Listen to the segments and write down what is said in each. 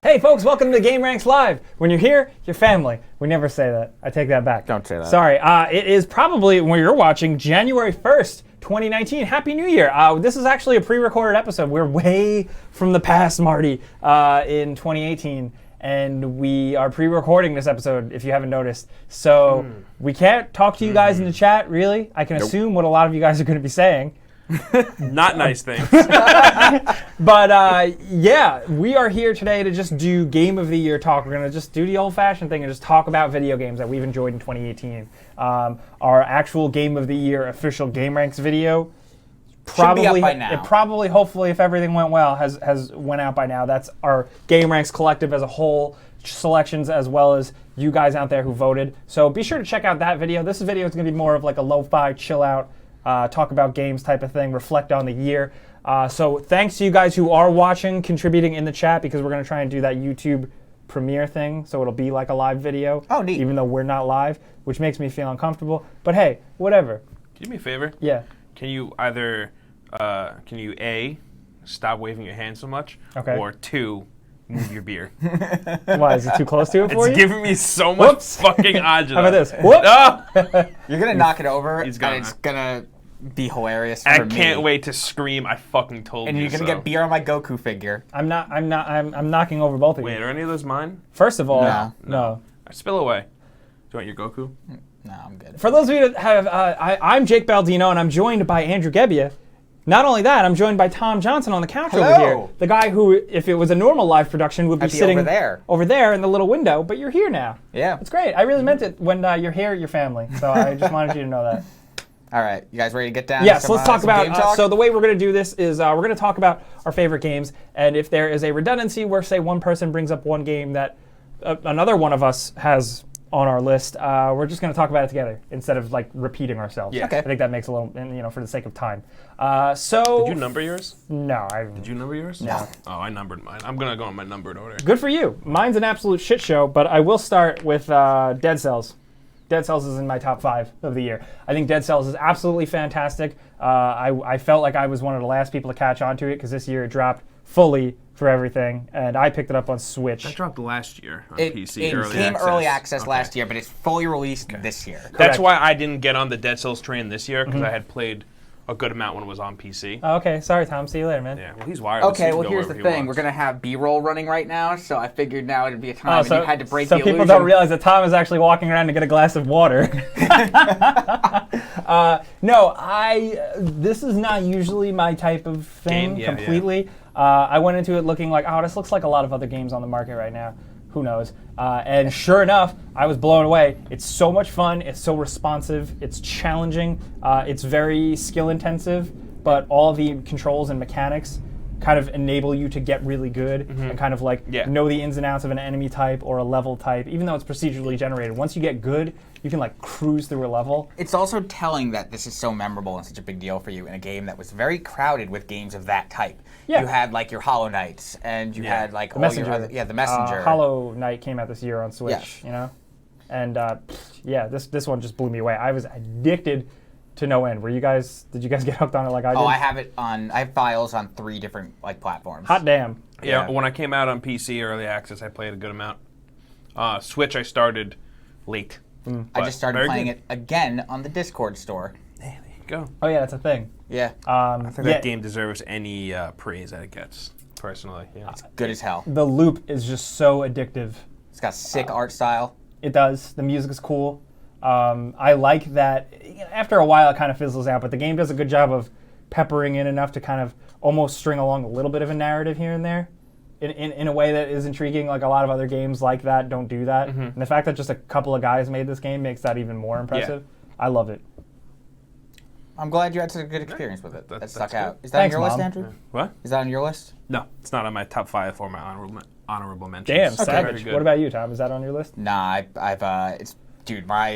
Hey folks, welcome to Game Ranks Live. When you're here, you're family. We never say that. I take that back. Don't say that. Sorry. It is probably, when you're watching, January 1st, 2019. Happy New Year. This is actually a pre-recorded episode. We're way from the past, Marty, in 2018. And we are pre-recording this episode, if you haven't noticed. So we can't talk to you guys in the chat, really. I can assume what a lot of you guys are going to be saying. Not nice things. But yeah, we are here today to just do Game of the Year talk. We're going to just do the old-fashioned thing and just talk about video games that we've enjoyed in 2018. Our actual Game of the Year official Game Ranks video probably should be up by now. It probably, hopefully, if everything went well, has went out by now. That's our Game Ranks collective as a whole, selections as well as you guys out there who voted. So be sure to check out that video. This video is going to be more of like a lo-fi, chill-out, talk about games type of thing, reflect on the year. So thanks to you guys who are watching, contributing in the chat, because we're going to try and do that YouTube premiere thing, so it'll be like a live video. Oh, neat. Even though we're not live, which makes me feel uncomfortable. But hey, whatever. Can you do me a favor? Yeah. Can you either, A, stop waving your hand so much, Okay. or 2, move your beer? Why, is it too close to it for It's you? giving me so much Whoops. fucking agita. How about this? Whoop! Ah! You're gonna knock it over, He's and gonna. it's gonna be hilarious for I me. can't wait to scream, I fucking told And you you're gonna so. get beer on my Goku figure. I'm knocking over both of Wait, you. are any of those mine? First of all, No. no. Spill away. Do you want your Goku? No, I'm good. For those of you that have, I'm Jake Baldino, and I'm joined by Andrew Gebbia. Not only that, I'm joined by Tom Johnson on the couch over Hello. here. The guy who, if it was a normal live production, would be I'd be sitting over there. in the little window, but you're here now. Yeah. It's great. I really meant it when you're here at your family, so I just wanted you to know that. All right, you guys ready to get down? Yes, to some, let's talk some game about, talk? so the way we're going to do this is we're going to talk about our favorite games, and if there is a redundancy where, say, one person brings up one game that another one of us has on our list, we're just going to talk about it together instead of like repeating ourselves. Yeah. Okay. I think that makes a little, for the sake of time. So Did you number yours? No, Did you number yours? No. Oh, I numbered mine. I'm gonna go in my numbered order. Good for you. Mine's an absolute shit show, but I will start with Dead Cells. Dead Cells is in my top 5 of the year. I think Dead Cells is absolutely fantastic. I felt like I was one of the last people to catch on to it because this year it dropped fully for everything, and I picked it up on Switch. That dropped last year on It PC. came early access last year, but it's fully released this year. That's Correct. why I didn't get on the Dead Cells train this year, because I had played a good amount when it was on PC. Oh, okay, sorry, Tom. See you later, man. Yeah, well, he's wireless. Okay, he can well go here's the wherever he thing. We're wants. gonna have B-roll running right now, so I figured now it'd be a time Oh, and you had to break so the people illusion. don't realize that Tom is actually walking around to get a glass of water. No, this is not usually my type of thing Game? Yeah, completely. I went into it looking like, oh, this looks like a lot of other games on the market right now. Who knows? And sure enough, I was blown away. It's so much fun. It's so responsive. It's challenging. It's very skill intensive, but all the controls and mechanics kind of enable you to get really good and kind of like know the ins and outs of an enemy type or a level type, even though it's procedurally generated. Once you get good, you can like cruise through a level. It's also telling that this is so memorable and such a big deal for you in a game that was very crowded with games of that type. Yeah. You had like your Hollow Knights, and you had like The all Messenger. your other, the Messenger. Hollow Knight came out this year on Switch, Yes. you know? And this one just blew me away. I was addicted to no end. Did you guys get hooked on it like I did? Oh, I have files on 3 different like platforms. Hot damn. Yeah, Yeah. when I came out on PC early access, I played a good amount. Switch, I started late. I just started very playing good. it again on the Discord store. There you go. Oh yeah, that's a thing. Yeah, I think that game deserves any praise that it gets, personally. Yeah. good as hell. The loop is just so addictive. It's got sick art style. It does. The music is cool. I like that. After a while, it kind of fizzles out, but the game does a good job of peppering in enough to kind of almost string along a little bit of a narrative here and there. In a way that is intriguing. Like a lot of other games like that don't do that. And the fact that just a couple of guys made this game makes that even more impressive. I love it. I'm glad you had such a good experience with it. That stuck that's out. good. Is that Thanks, on your Mom. list, Andrew? What? Is that on your list? No, it's not on my top 5 or my honorable mentions. Damn, It's savage. very good. What about you, Tom? Is that on your list? Nah, it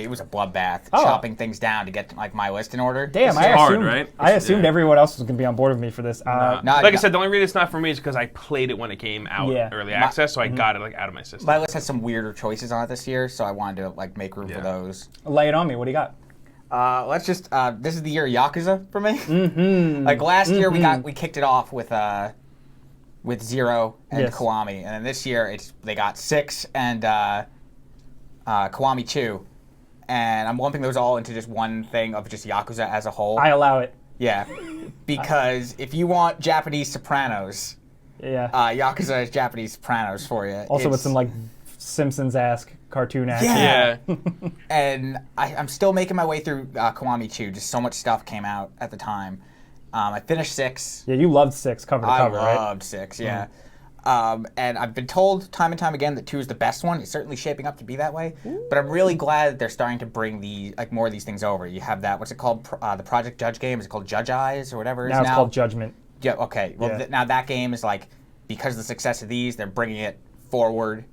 was a bloodbath Oh. chopping things down to get like my list in order. Damn, This I is hard, assumed, right? I assumed Yeah. everyone else was going to be on board with me for this. Nah, Like I said, the only reason it's not for me is because I played it when it came out Yeah. early access, so I got it like out of my system. My list has some weirder choices on it this year, so I wanted to like make room for Yeah. those. Lay it on me. What do you got? Let's just this is the year of Yakuza for me. Like last year we kicked it off with with 0 and Yes. Kiwami, and then this year they got 6 and Kiwami 2, and I'm lumping those all into just one thing of just Yakuza as a whole. I allow it. Yeah, because if you want Japanese Sopranos, Yeah. Yakuza is Japanese Sopranos for you. Also with It's- some like Simpsons-esque cartoon action. Yeah. Yeah. And I'm still making my way through Kiwami 2. Just so much stuff came out at the time. I finished 6. Yeah, you loved 6 cover to I cover, right? loved 6, yeah. And I've been told time and time again that 2 is the best one. It's certainly shaping up to be that way. But I'm really glad that they're starting to bring more of these things over. You have that, what's it called? The Project Judge game. Is it called Judge Eyes or whatever it is Now now? it's called Judgment. Yeah, okay. Well, Yeah. now that game is like, because of the success of these, they're bringing it forward.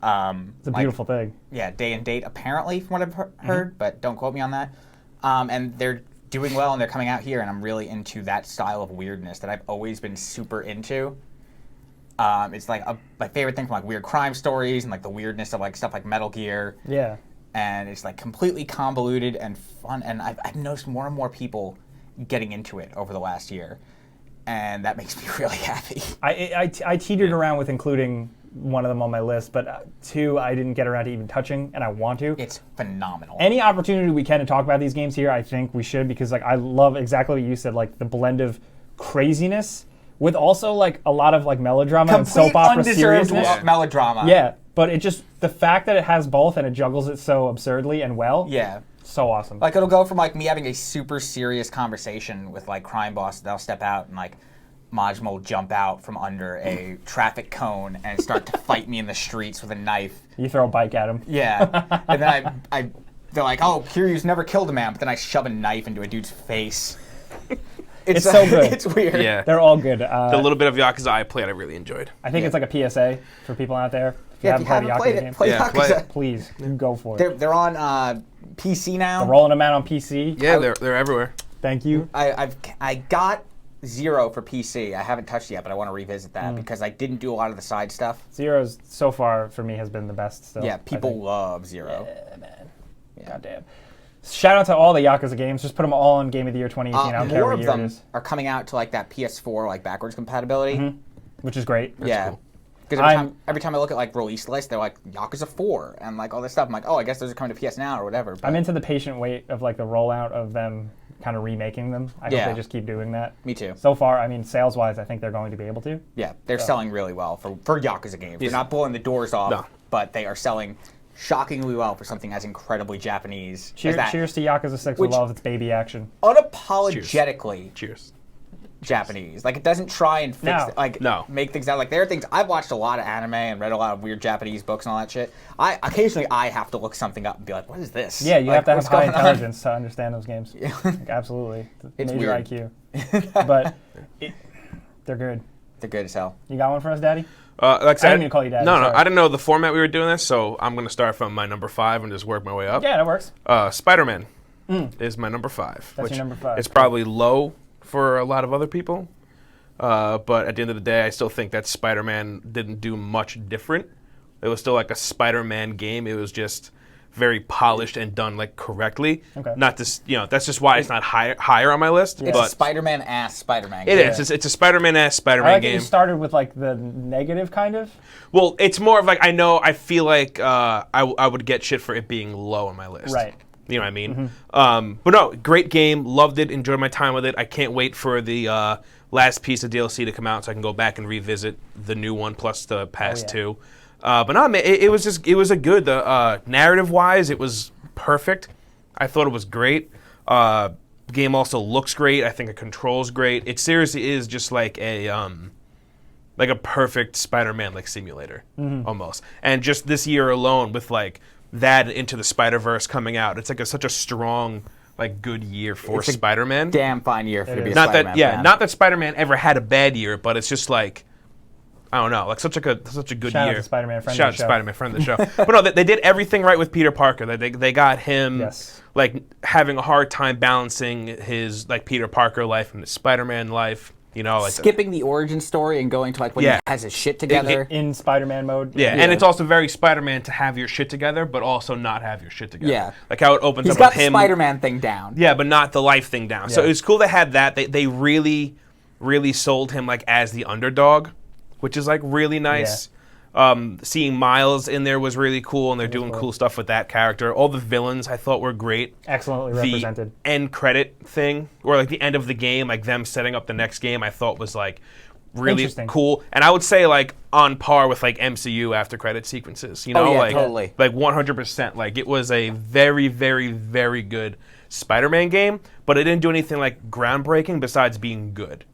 It's a beautiful thing. Yeah, day and date apparently, from what I've heard, but don't quote me on that. And they're doing well, and they're coming out here, and I'm really into that style of weirdness that I've always been super into. It's like my favorite thing from like weird crime stories and like the weirdness of like stuff like Metal Gear. Yeah. And it's like completely convoluted and fun, and I've noticed more and more people getting into it over the last year, and that makes me really happy. I teetered around with including one of them on my list, but 2 I didn't get around to even touching, and I want to. It's phenomenal. Any opportunity we can to talk about these games here, I think we should, because like I love exactly what you said, like the blend of craziness with also like a lot of like melodrama and soap opera undeserved seriousness. melodrama. Yeah, but it just the fact that it has both and it juggles it so absurdly and well. Yeah. So awesome. Like it'll go from like me having a super serious conversation with like crime boss, they'll step out and like Majima will jump out from under a traffic cone and start to fight me in the streets with a knife. You throw a bike at him. Yeah. And then they're like, oh, Kiryu's never killed a man, but then I shove a knife into a dude's face. It's so good. It's weird. Yeah. They're all good. The little bit of Yakuza I played, I really enjoyed. I think it's like a PSA for people out there. If you Yeah, if haven't you haven't played played a Yakuza it, game, play Yeah, play Yakuza. it. please go for it. They're on PC now. They're rolling them out on PC. Yeah, they're everywhere. Thank you. I got 0 for PC. I haven't touched it yet, but I want to revisit that because I didn't do a lot of the side stuff. Zero's so far for me has been the best still. Yeah, I people think. love 0. Yeah, man. Goddamn. Shout out to all the Yakuza games. Just put them all in Game of the Year 2018. I don't care More what of year it them is. are coming out to like that PS4 like backwards compatibility. Which is great. Yeah. cool. Because every time I look at like release lists, they're like Yakuza 4 and like all this stuff. I'm like, oh, I guess those are coming to PS Now or whatever. But I'm into the patient wait of like the rollout of them kind of remaking them. I hope Yeah. they just keep doing that. me too. So far, I mean, sales-wise, I think they're going to be able to. Yeah, they're selling really well for Yakuza games. They're not blowing the doors off, No. but they are selling shockingly well for something as incredibly Japanese as that. Cheers to Yakuza 6 Which- with all of its baby action. Unapologetically Cheers. Japanese. Like it doesn't try and fix No. make things out. Like there are things I've watched a lot of anime and read a lot of weird Japanese books and all that shit. I occasionally have to look something up and be like, what is this? Yeah, you Like, have to have what's high going on? intelligence to understand those games. Like, absolutely. It's Major weird. IQ. But they're good. They're good as hell. You got one for us, Daddy? Like I said, I didn't mean to call you Daddy, No, sorry. I didn't know the format we were doing this, so I'm going to start from my number 5 and just work my way up. Yeah, that works. Spider-Man is my number 5. That's your number 5. It's probably low for a lot of other people, but at the end of the day, I still think that Spider-Man didn't do much different. It was still like a Spider-Man game. It was just very polished and done like correctly. Okay. Not this, that's just why it's not higher on my list. It's But a Spider-Man ass Spider-Man it game. is. It's a Spider-Man-ass I Spider-Man like that game. you started with like the negative kind of. Well, it's more of like I feel like I would get shit for it being low on my list. Right. You know what I mean? But no, great game. Loved it. Enjoyed my time with it. I can't wait for the last piece of DLC to come out so I can go back and revisit the new one plus the past two. But no, man, it was a good. The narrative-wise, it was perfect. I thought it was great. Game also looks great. I think it controls great. It seriously is just like a perfect Spider-Man like simulator almost. And just this year alone with like that Into the Spider-Verse coming out, it's like such a strong like good year for It's a Spider-Man. Damn fine year for to be a Not Spider-Man that fan. not that Spider-Man ever had a bad year, but it's just like I don't know, like such a good Shout out year. to Spider-Man, friend Shout of out the to show. Spider-Man, friend of the show. But no, they did everything right with Peter Parker. They got him Yes. like having a hard time balancing his like Peter Parker life and his Spider-Man life. Like Skipping the origin story and going to like when Yeah. he has his shit together. In Spider-Man mode. Yeah, and it's also very Spider-Man to have your shit together, but also not have your shit together. Yeah. Like how it opens He's up got with the him. Spider-Man thing down. Yeah, but not the life thing down. So Yeah. it's cool they had that. They really, really sold him like as the underdog which is like really nice. Seeing Miles in there was really cool, and they're doing cool stuff with that character. All the villains I thought were great. Excellently represented. The end credit thing, or like the end of the game, like them setting up the next game, I thought was like really cool. And I would say like on par with like MCU after credit sequences. You know, like totally. Like 100%. Like it was a very, very, very good Spider-Man game, but it didn't do anything like groundbreaking besides being good.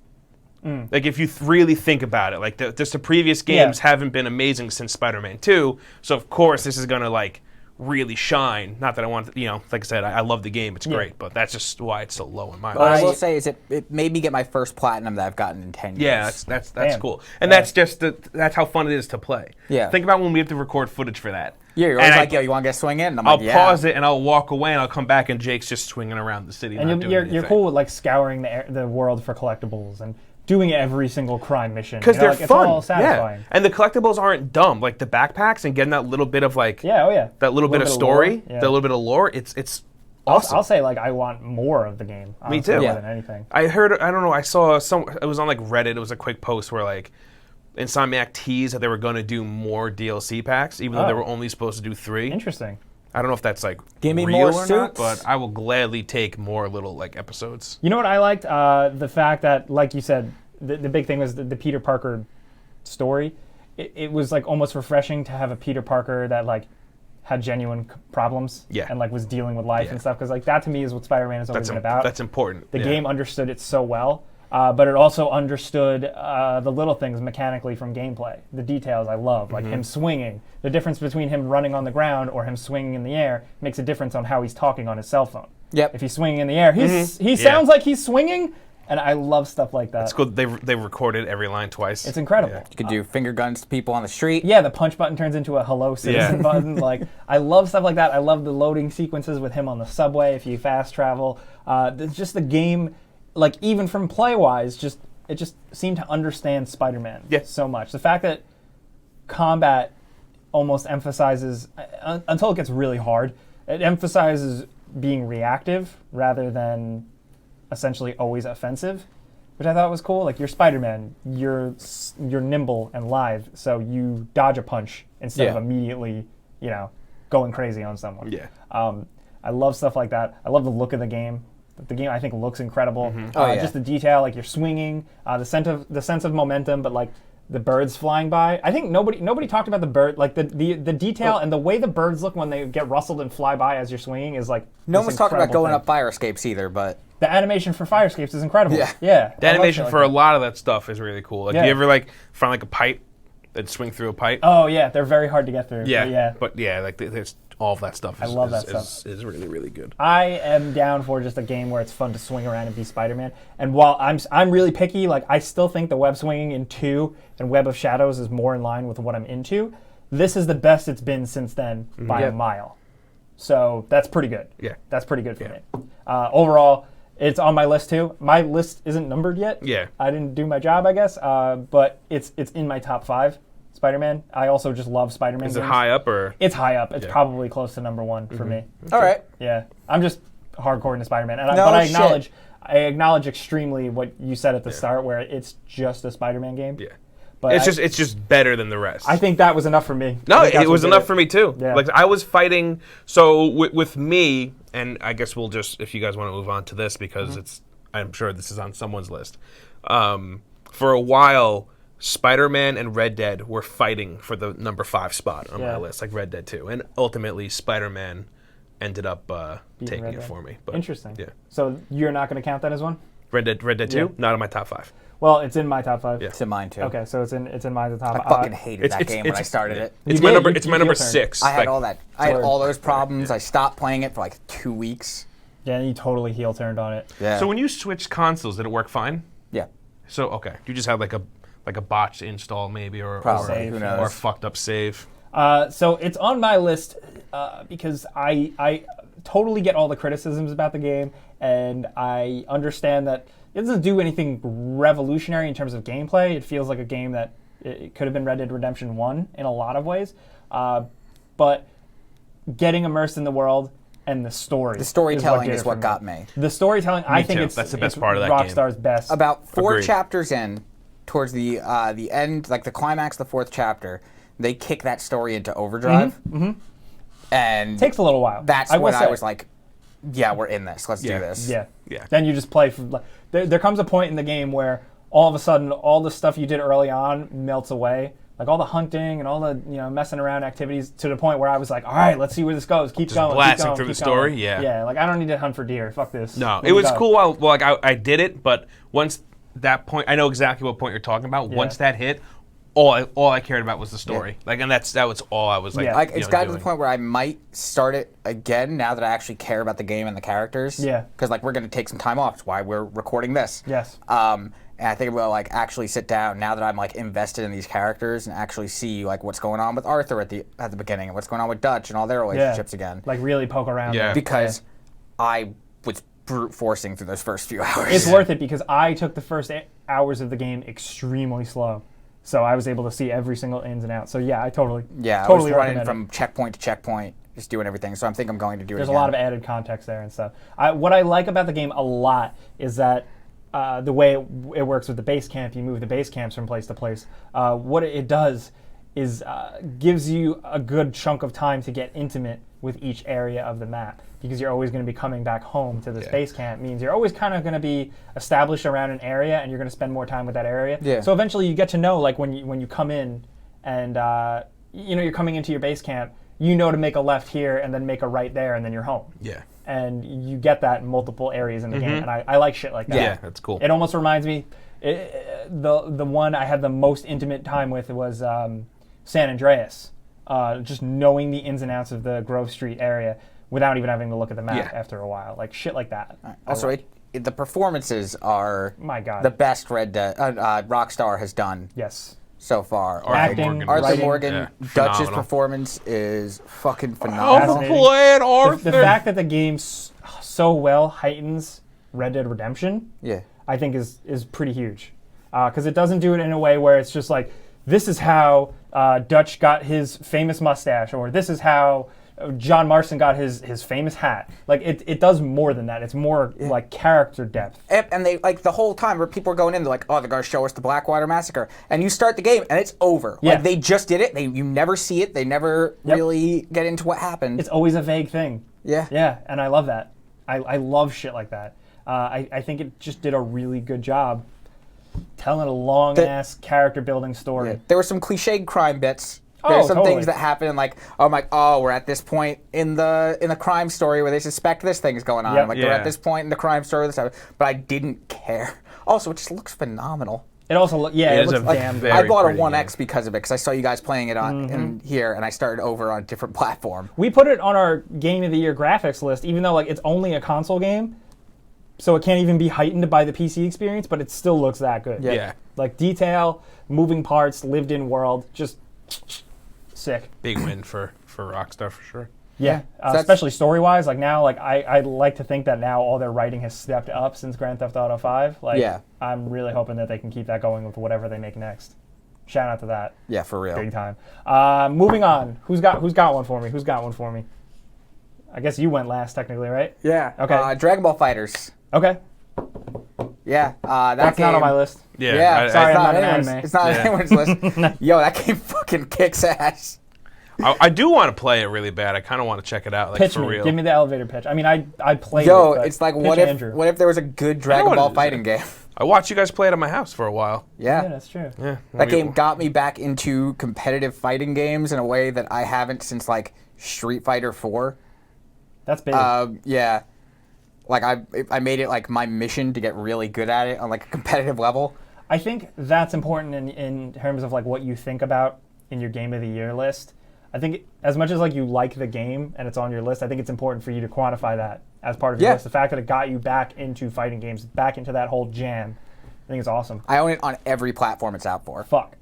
Like if you really think about it, like just the previous games haven't been amazing since Spider-Man 2, so of course this is gonna like really shine. Not that I want, you know, like I said, I love the game, it's great, but that's just why it's so low in my What mind. I will say is it made me get my first platinum that I've gotten in 10 years. Yeah, that's cool, and that's just that's how fun it is to play. Yeah. Think about when we have to record footage for that. Yeah, you're always like, yo, you want to get a swing in? And I'm I'll like, pause it and I'll walk away and I'll come back and Jake's just swinging around the city. And you're cool with like scouring the world for collectibles and doing every single crime mission. Because they're like, fun. It's all satisfying. Yeah. And the collectibles aren't dumb. Like the backpacks and getting that little bit of like that little bit of story, that little bit of lore. It's awesome. I'll say like I want more of the game. Me too. More than anything. I heard. I don't know. I saw some. It was on like Reddit. It was a quick post where like Insomniac teased that they were going to do more DLC packs, even though they were only supposed to do 3. Interesting. I don't know if that's like Give me real more or not, suits. but I will gladly take more little like episodes. You know what I liked? The fact that, like you said, the big thing was the Peter Parker story. It was like almost refreshing to have a Peter Parker that like had genuine problems and like was dealing with life and stuff, because like that to me is what Spider-Man has always been about. That's important. The game understood it so well, but it also understood the little things mechanically from gameplay. The details I love, like him swinging. The difference between him running on the ground or him swinging in the air makes a difference on how he's talking on his cell phone. Yep. If he's swinging in the air, he sounds like he's swinging. And I love stuff like that. It's cool. They recorded every line twice. It's incredible. You could do finger guns to people on the street. Yeah, the punch button turns into a hello citizen button. Like, I love stuff like that. I love the loading sequences with him on the subway if you fast travel. Just the game, like even from play wise, it just seemed to understand Spider-Man so much. The fact that combat almost emphasizes, until it gets really hard, it emphasizes being reactive rather than essentially always offensive, which I thought was cool. Like, you're Spider-Man, you're nimble and live, so you dodge a punch instead of immediately, going crazy on someone. Yeah. I love stuff like that. I love the look of the game. The game, I think, looks incredible. Just the detail, like you're swinging, the sense of momentum, but like the birds flying by. I think nobody talked about the bird, like the detail and the way the birds look when they get rustled and fly by as you're swinging is like. No one's talking about going up fire escapes either, but. The animation for fire escapes is incredible. Yeah. The animation for a lot of that stuff is really cool. Like, do you ever like find like a pipe and swing through a pipe? Oh yeah, they're very hard to get through. But like there's all of that stuff. I love that stuff. Is really, really good. I am down for just a game where it's fun to swing around and be Spider-Man. And while I'm really picky, like I still think the web swinging in 2 and Web of Shadows is more in line with what I'm into. This is the best it's been since then by a mile. So that's pretty good. Yeah. That's pretty good for me. Overall, it's on my list too. My list isn't numbered yet. Yeah. I didn't do my job, I guess. But it's in my top 5. Spider-Man. I also just love Spider-Man Is games. it high up or? It's high up. It's probably close to number 1 for me. All right. Yeah. I'm just hardcore into Spider-Man. But I acknowledge extremely what you said at the start, where it's just a Spider-Man game. Yeah. But it's just better than the rest. I think that was enough for me. No, it was enough for me too. Yeah. Like I was fighting. So with me, and I guess we'll just, if you guys want to move on to this, because I'm sure this is on someone's list. For a while, Spider-Man and Red Dead were fighting for the number 5 spot on my list, like Red Dead 2, and ultimately Spider-Man ended up taking it for me. But, interesting. Yeah. So you're not going to count that as one? Red Dead 2, not in my top 5. Well, it's in my top 5. Yeah. It's in mine too. Okay, so it's in my top. I fucking hated that game when I started it. It's You my did. number. You- It's my you number your turn. 6. I had Like, all that. I had all those problems. I stopped playing it for like 2 weeks. Yeah, you totally heel turned on it. Yeah. So when you switched consoles, did it work fine? Yeah. So okay, you just had like a botched install maybe, or Probably. Who knows? or a fucked up save. So it's on my list because I totally get all the criticisms about the game, and I understand that it doesn't do anything revolutionary in terms of gameplay. It feels like a game that it could have been Red Dead Redemption 1 in a lot of ways. But getting immersed in the world and the story. The storytelling is is what got me. The storytelling, I think too. it's That's the best it's part of that game. Rockstar's best. About 4 Agreed. chapters in, towards the end, like the climax, of the 4th chapter, they kick that story into overdrive, and Takes a little while. That's I will when I say. was like, yeah, we're in this. Let's do this. Yeah. Yeah. Then you just play. There comes a point in the game where all of a sudden all the stuff you did early on melts away. Like all the hunting and all the messing around activities to the point where I was like, all right, let's see where this goes. Keep going. blasting keep going, through the keep going. story, yeah. Yeah, like I don't need to hunt for deer. Fuck this. No, Let it me was go. cool while like I did it, but once that point, I know exactly what point you're talking about. Yeah. Once that hit, all I cared about was the story. Like, and that was all I was like. Yeah. Like it's gotten to the doing. point where I might start it again now that I actually care about the game and the characters. Yeah. Because like we're gonna take some time off. That's why we're recording this. Yes. And I think we'll like actually sit down now that I'm like invested in these characters and actually see like what's going on with Arthur at the beginning and what's going on with Dutch and all their relationships again. Like really poke around. Yeah. there. Because I was brute forcing through those first few hours. It's worth it because I took the first hours of the game extremely slow. So I was able to see every single ins and outs. So yeah, I totally I totally was running recommend it. from checkpoint to checkpoint, just doing everything. So I think I'm going to do There's it a again. lot of added context there and stuff. What I like about the game a lot is that the way it works with the base camp, you move the base camps from place to place. What it does is gives you a good chunk of time to get intimate with each area of the map because you're always going to be coming back home to this base camp. Means you're always kind of going to be established around an area and you're going to spend more time with that area. Yeah. So eventually you get to know, like when you come in and you're coming into your base camp, you know to make a left here and then make a right there and then you're home. Yeah. And you get that in multiple areas in the game, and I like shit like that. Yeah, that's cool. It almost reminds me, the one I had the most intimate time with was San Andreas. Just knowing the ins and outs of the Grove Street area without even having to look at the map after a while, like shit like that. Also, the performances are My God. the best Rockstar has done Yes. so far. Acting, Morgan. Arthur writing. Morgan, Yeah, Dutch's phenomenal. performance is fucking I'm phenomenal. Fascinating. playing Arthur. The fact that the game so well heightens Red Dead Redemption, Yeah. I think is pretty huge. Because it doesn't do it in a way where it's just like, this is how Dutch got his famous mustache, or this is how John Marston got his famous hat. Like, it does more than that. It's more like character depth. And they, like, the whole time where people are going in, they're like, oh, they're going to show us the Blackwater Massacre. And you start the game, and it's over. Yeah. Like, they just did it. You never see it. They never really get into what happened. It's always a vague thing. Yeah. Yeah, and I love that. I love shit like that. I think it just did a really good job telling a long-ass character-building story. Yeah. There were some cliched crime bits. Oh, There's some totally. things that happen, and like, we're at this point in the crime story where they suspect this thing's going on. Yep. I'm like, they're at this point in the crime story, this happened. But I didn't care. Also, it just looks phenomenal. It also, it is looks a damn good. very I bought a pretty 1X because of it, because I saw you guys playing it on in here, and I started over on a different platform. We put it on our Game of the Year graphics list, even though like it's only a console game, so it can't even be heightened by the PC experience, but it still looks that good. Yeah. Like detail, moving parts, lived-in world, just sick. Big win for Rockstar for sure. Yeah, that's- especially story-wise. Like now, like I like to think that now all their writing has stepped up since Grand Theft Auto 5. Like, Yeah. I'm really hoping that they can keep that going with whatever they make next. Shout out to that, Yeah, for real. big time. Moving on. Who's got one for me? Who's got one for me? I guess you went last, technically, right? Yeah. Okay. Dragon Ball Fighters. Okay, Yeah. that's game, not on my list. Yeah, Sorry, it's I'm not not an anyone's, anime. it's not Yeah. anyone's list. Yo, that game fucking kicks ass. I do want to play it really bad. I kind of want to check it out, like Pitch for me. real. Give me the elevator pitch. I mean, I played Yo, it. But it's like pitch what if Andrew. there was a good Dragon what Ball it is. fighting game? I watched you guys play it at my house for a while. Yeah, Yeah. that's true. Yeah, That game got me back into competitive fighting games in a way that I haven't since like Street Fighter 4. That's big. Yeah. Like I made it like my mission to get really good at it on like a competitive level. I think that's important in terms of like what you think about in your Game of the Year list. I think as much as like you like the game and it's on your list, I think it's important for you to quantify that as part of your Yeah. list. The fact that it got you back into fighting games, back into that whole jam, I think it's awesome. I own it on every platform it's out for. Fuck.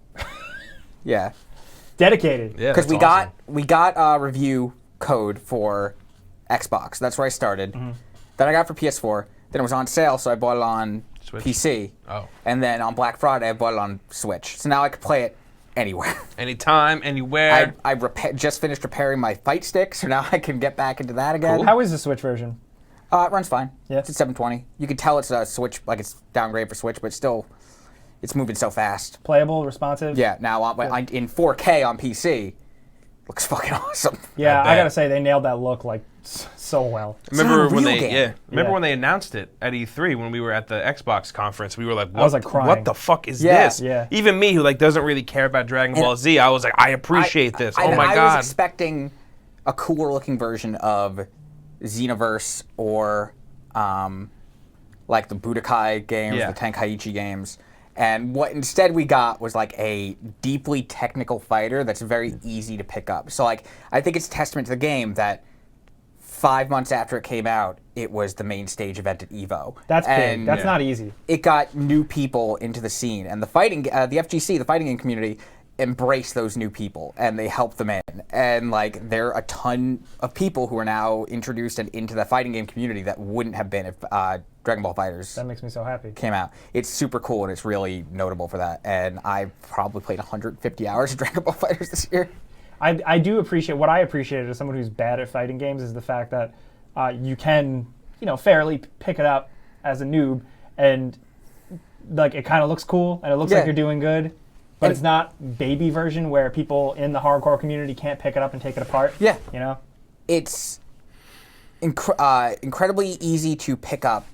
Yeah. Dedicated. Yeah, Because that's we got a review code for Xbox. That's where I started. Mm-hmm. Then I got it for PS4. Then it was on sale, so I bought it on Switch. PC. Oh. And then on Black Friday, I bought it on Switch. So now I can play it anywhere. Anytime, anywhere. I just finished repairing my fight stick, so now I can get back into that again. Cool. How is the Switch version? It runs fine. Yeah. It's at 720. You can tell it's a Switch, like it's downgrade for Switch, but it's still it's moving so fast. Playable, responsive. Yeah, now in 4K on PC, looks fucking awesome. Yeah, I I bet. gotta say they nailed that look like so well. Remember not a when real they game. Remember when they announced it at E3 when we were at the Xbox conference? We were like, was, like, crying. What the fuck is Yeah. this? Yeah. Even me, who like doesn't really care about Dragon Ball Z, I was like, I appreciate this. Oh my I god! was expecting a cooler looking version of Xenoverse or like the Budokai games, Yeah. the Tenkaichi games. And what instead we got was like a deeply technical fighter that's very easy to pick up. So like I think it's a testament to the game that 5 months after it came out, it was the main stage event at EVO. That's big. And That's not easy. it got new people into the scene, and the FGC, the fighting game community, embrace those new people and they help them in. And like there are a ton of people who are now introduced and into the fighting game community that wouldn't have been if Dragon Ball FighterZ That makes me so happy. came out. It's super cool and it's really notable for that. And I probably played 150 hours of Dragon Ball FighterZ this year. I do appreciate what I appreciated as someone who's bad at fighting games is the fact that you can fairly pick it up as a noob and like it kind of looks cool and it looks like Yeah. you're doing good. But And- it's not baby version where people in the hardcore community can't pick it up and take it apart. Yeah. You know? It's incredibly easy to pick up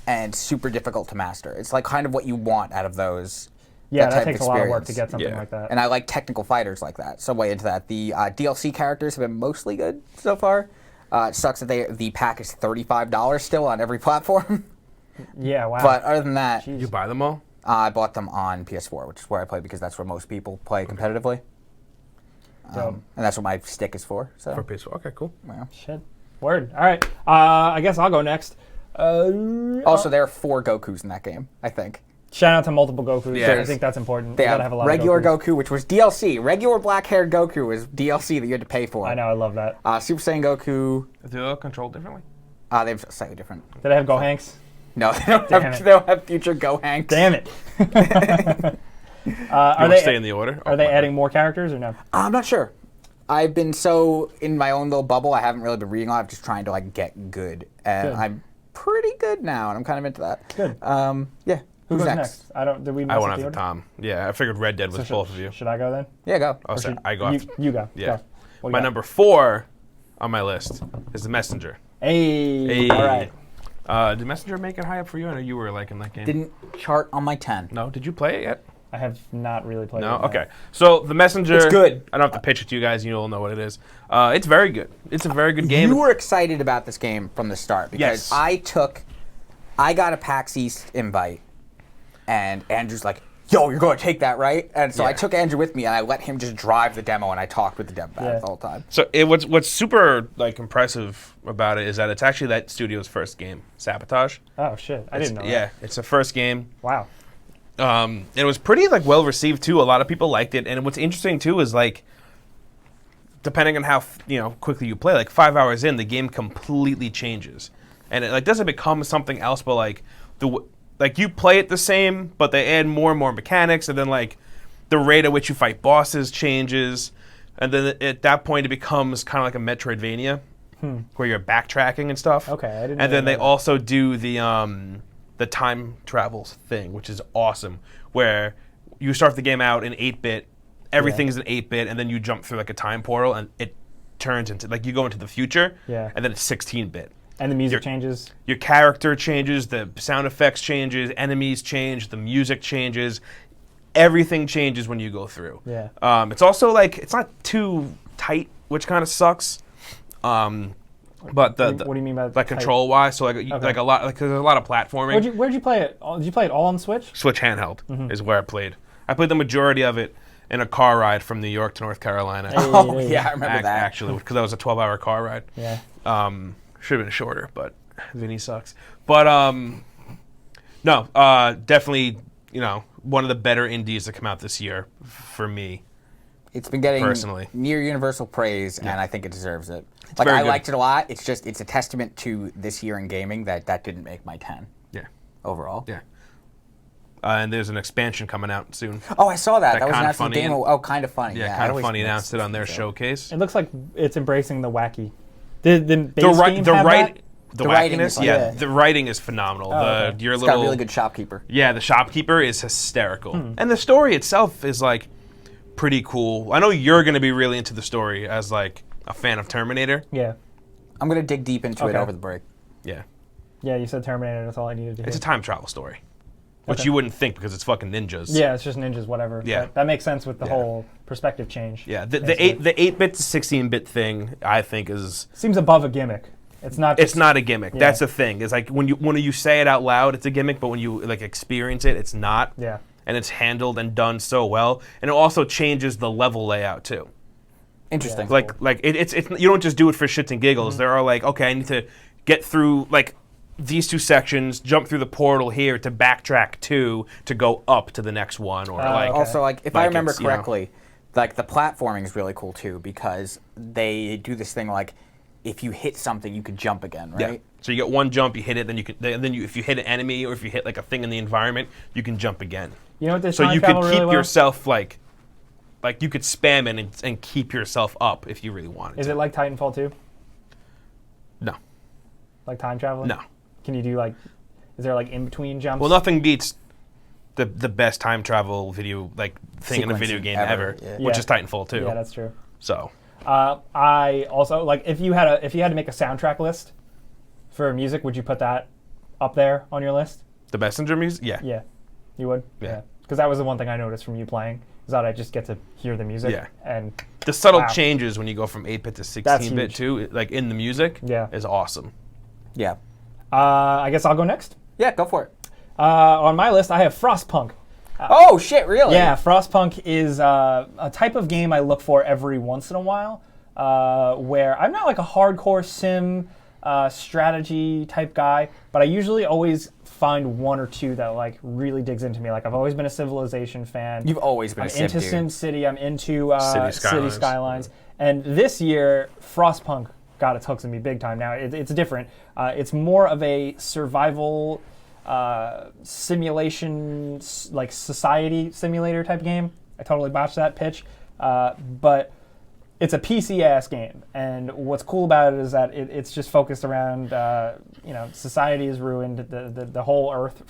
and super difficult to master. It's like kind of what you want out of those. Yeah, that type takes of a lot of work to experience. get something Yeah. like that. And I like technical fighters like that. So way into that. The DLC characters have been mostly good so far. It sucks that the pack is $35 still on every platform. Yeah, wow. But other than that, Jeez. You buy them all? I bought them on PS4, which is where I play because that's where most people play competitively. Dope. And that's what my stick is for. So For PS4. Okay, cool. well. Shit. Word. All right. I guess I'll go next. Also, there are 4 Gokus in that game, I think. Shout out to multiple Gokus. Yeah. I think that's important. They You gotta have have a lot regular of Gokus. Goku, which was DLC. Regular black-haired Goku was DLC that you had to pay for. I know, I love that. Super Saiyan Goku, Do they all control differently? they have slightly different. Did I have Gohanks? No, they don't, Damn have, it. they don't have future Gohanks. Damn it. Are You they stay in the order? Are they adding more characters or no? I'm not sure. I've been so in my own little bubble, I haven't really been reading a lot. I'm just trying to like get good. And Good. I'm pretty good now, and I'm kind of into that. Good. Yeah. Who Who's goes next? I don't. Did we? I mess went up the after order? Tom. Yeah, I figured Red Dead was So both of you. Should I go then? Yeah, go. Oh, sorry. I go You, after. you go. Yeah. Go. What do My you got? number 4 on my list is The Messenger. Hey. All right. Did Messenger make it high up for you? I know you were liking that game. Didn't chart on my 10. No, did you play it yet? I have not really played. No? it, Okay. So, The Messenger. It's good. I don't have to pitch it to you guys. You all know what it is. It's very good. It's a very good game. You were excited about this game from the start because Yes. I got a PAX East invite, and Andrew's like, "Yo, you're going to take that, right?" And so I Yeah. took Andrew with me, and I let him just drive the demo, and I talked with the dev Yeah. the whole time. So what's super like impressive about it is that it's actually that studio's first game, Sabotage. Oh shit! I didn't know. Yeah, it's a first game. That. Wow. It was pretty like well received too. A lot of people liked it, and what's interesting too is like, depending on how quickly you play, like 5 hours in, the game completely changes, and it like doesn't become something else, but like like you play it the same, but they add more and more mechanics, and then like the rate at which you fight bosses changes, and then at that point it becomes kind of like a Metroidvania, where you're backtracking and stuff. Okay, I didn't And then know they that. also do the time travels thing, which is awesome, where you start the game out in 8-bit, everything's in 8-bit, and then you jump through like a time portal, and it turns into like you go into the future, Yeah. and then it's 16-bit. And the music changes. Your character changes, the sound effects changes, enemies change, the music changes, everything changes when you go through. Yeah. It's also like it's not too tight, which kind of sucks. But the What do you mean by like tight? control wise? So like like a lot like there's a lot of platforming. Where'd you play it? Did you play it all on Switch? Switch handheld is where I played. I played the majority of it in a car ride from New York to North Carolina. Oh yeah, I remember that. Actually, because that was a 12-hour car ride. Yeah. Should have been shorter, but Vinny sucks. But no, definitely one of the better indies that come out this year for me. It's been getting Personally. near universal praise, and I think it deserves it. very I good. liked it a lot. It's a testament to this year in gaming that didn't make my 10 Yeah, overall. yeah. And there's an expansion coming out soon. Oh, I saw that. That was Kinda announced in Funny demo. Oh, kind of funny. Yeah, I kind of always funny mix announced it on their these up. showcase. It looks like it's embracing the wacky. The base The right, game the have right, that? The writing is wackiness, the writing is phenomenal. okay. Your It's little got a really good shopkeeper. Yeah, the shopkeeper is hysterical, and the story itself is like pretty cool. I know you're going to be really into the story as like a fan of Terminator. Yeah. I'm going to dig deep into it Okay. over the break. Yeah, Yeah, you said Terminator. That's all I needed to hear. it's a time travel story, which Okay. you wouldn't think because it's fucking ninjas. Yeah, it's just ninjas, whatever. Yeah. But that makes sense with the whole perspective change. Yeah, basically. the 8-bit to 16-bit thing, I think, is Seems above a gimmick. It's not. it's not a gimmick. Yeah. That's the thing. It's like when you say it out loud, it's a gimmick, but when you like experience it, it's not. Yeah. And it's handled and done so well, and it also changes the level layout too. Interesting. Yeah. Like it's you don't just do it for shits and giggles. There are like, okay, I need to get through like these 2 sections, jump through the portal here to backtrack to go up to the next one, or like okay. Also, like, if Like I remember it's, you know- correctly, like the platforming is really cool too because they do this thing like if you hit something, you could jump again, right? yeah. So you get one jump, you hit it, then you can if you hit an enemy or if you hit like a thing in the environment, you can jump again. You know what this So time you could travel keep really well? yourself like you could spam it and keep yourself up if you really wanted Is to. it like Titanfall 2? No. Like time traveling? No. Can you do like? Is there like in between jumps? Well, nothing beats the best time travel video like thing in a Sequence video game ever, ever, yeah. which Yeah. is Titanfall 2. Yeah, that's true. So I also like if you had to make a soundtrack list for music, would you put that up there on your list? the messenger music, yeah. Yeah, you would. Yeah. Because that was the one thing I noticed from you playing is that I just get to hear the music. Yeah. And The subtle Wow. changes when you go from 8-bit to That's 16-bit huge. too, like in the music, Yeah. is awesome. Yeah. I guess I'll go next. Yeah, go for it. On my list, I have Frostpunk. Oh shit! Really? Yeah, Frostpunk is a type of game I look for every once in a while, where I'm not like a hardcore sim strategy type guy, but I usually always find one or two that like really digs into me. Like I've always been a Civilization fan. You've always been I'm a Civ into dude. SimCity. I'm into City City Skylines. Skylines. And this year, Frostpunk got its hooks in me big time. Now it's different. It's more of a survival simulation, like society simulator type game. I totally botched that pitch, but it's a PC ass game. And what's cool about it is that it's just focused around, society is ruined. The whole Earth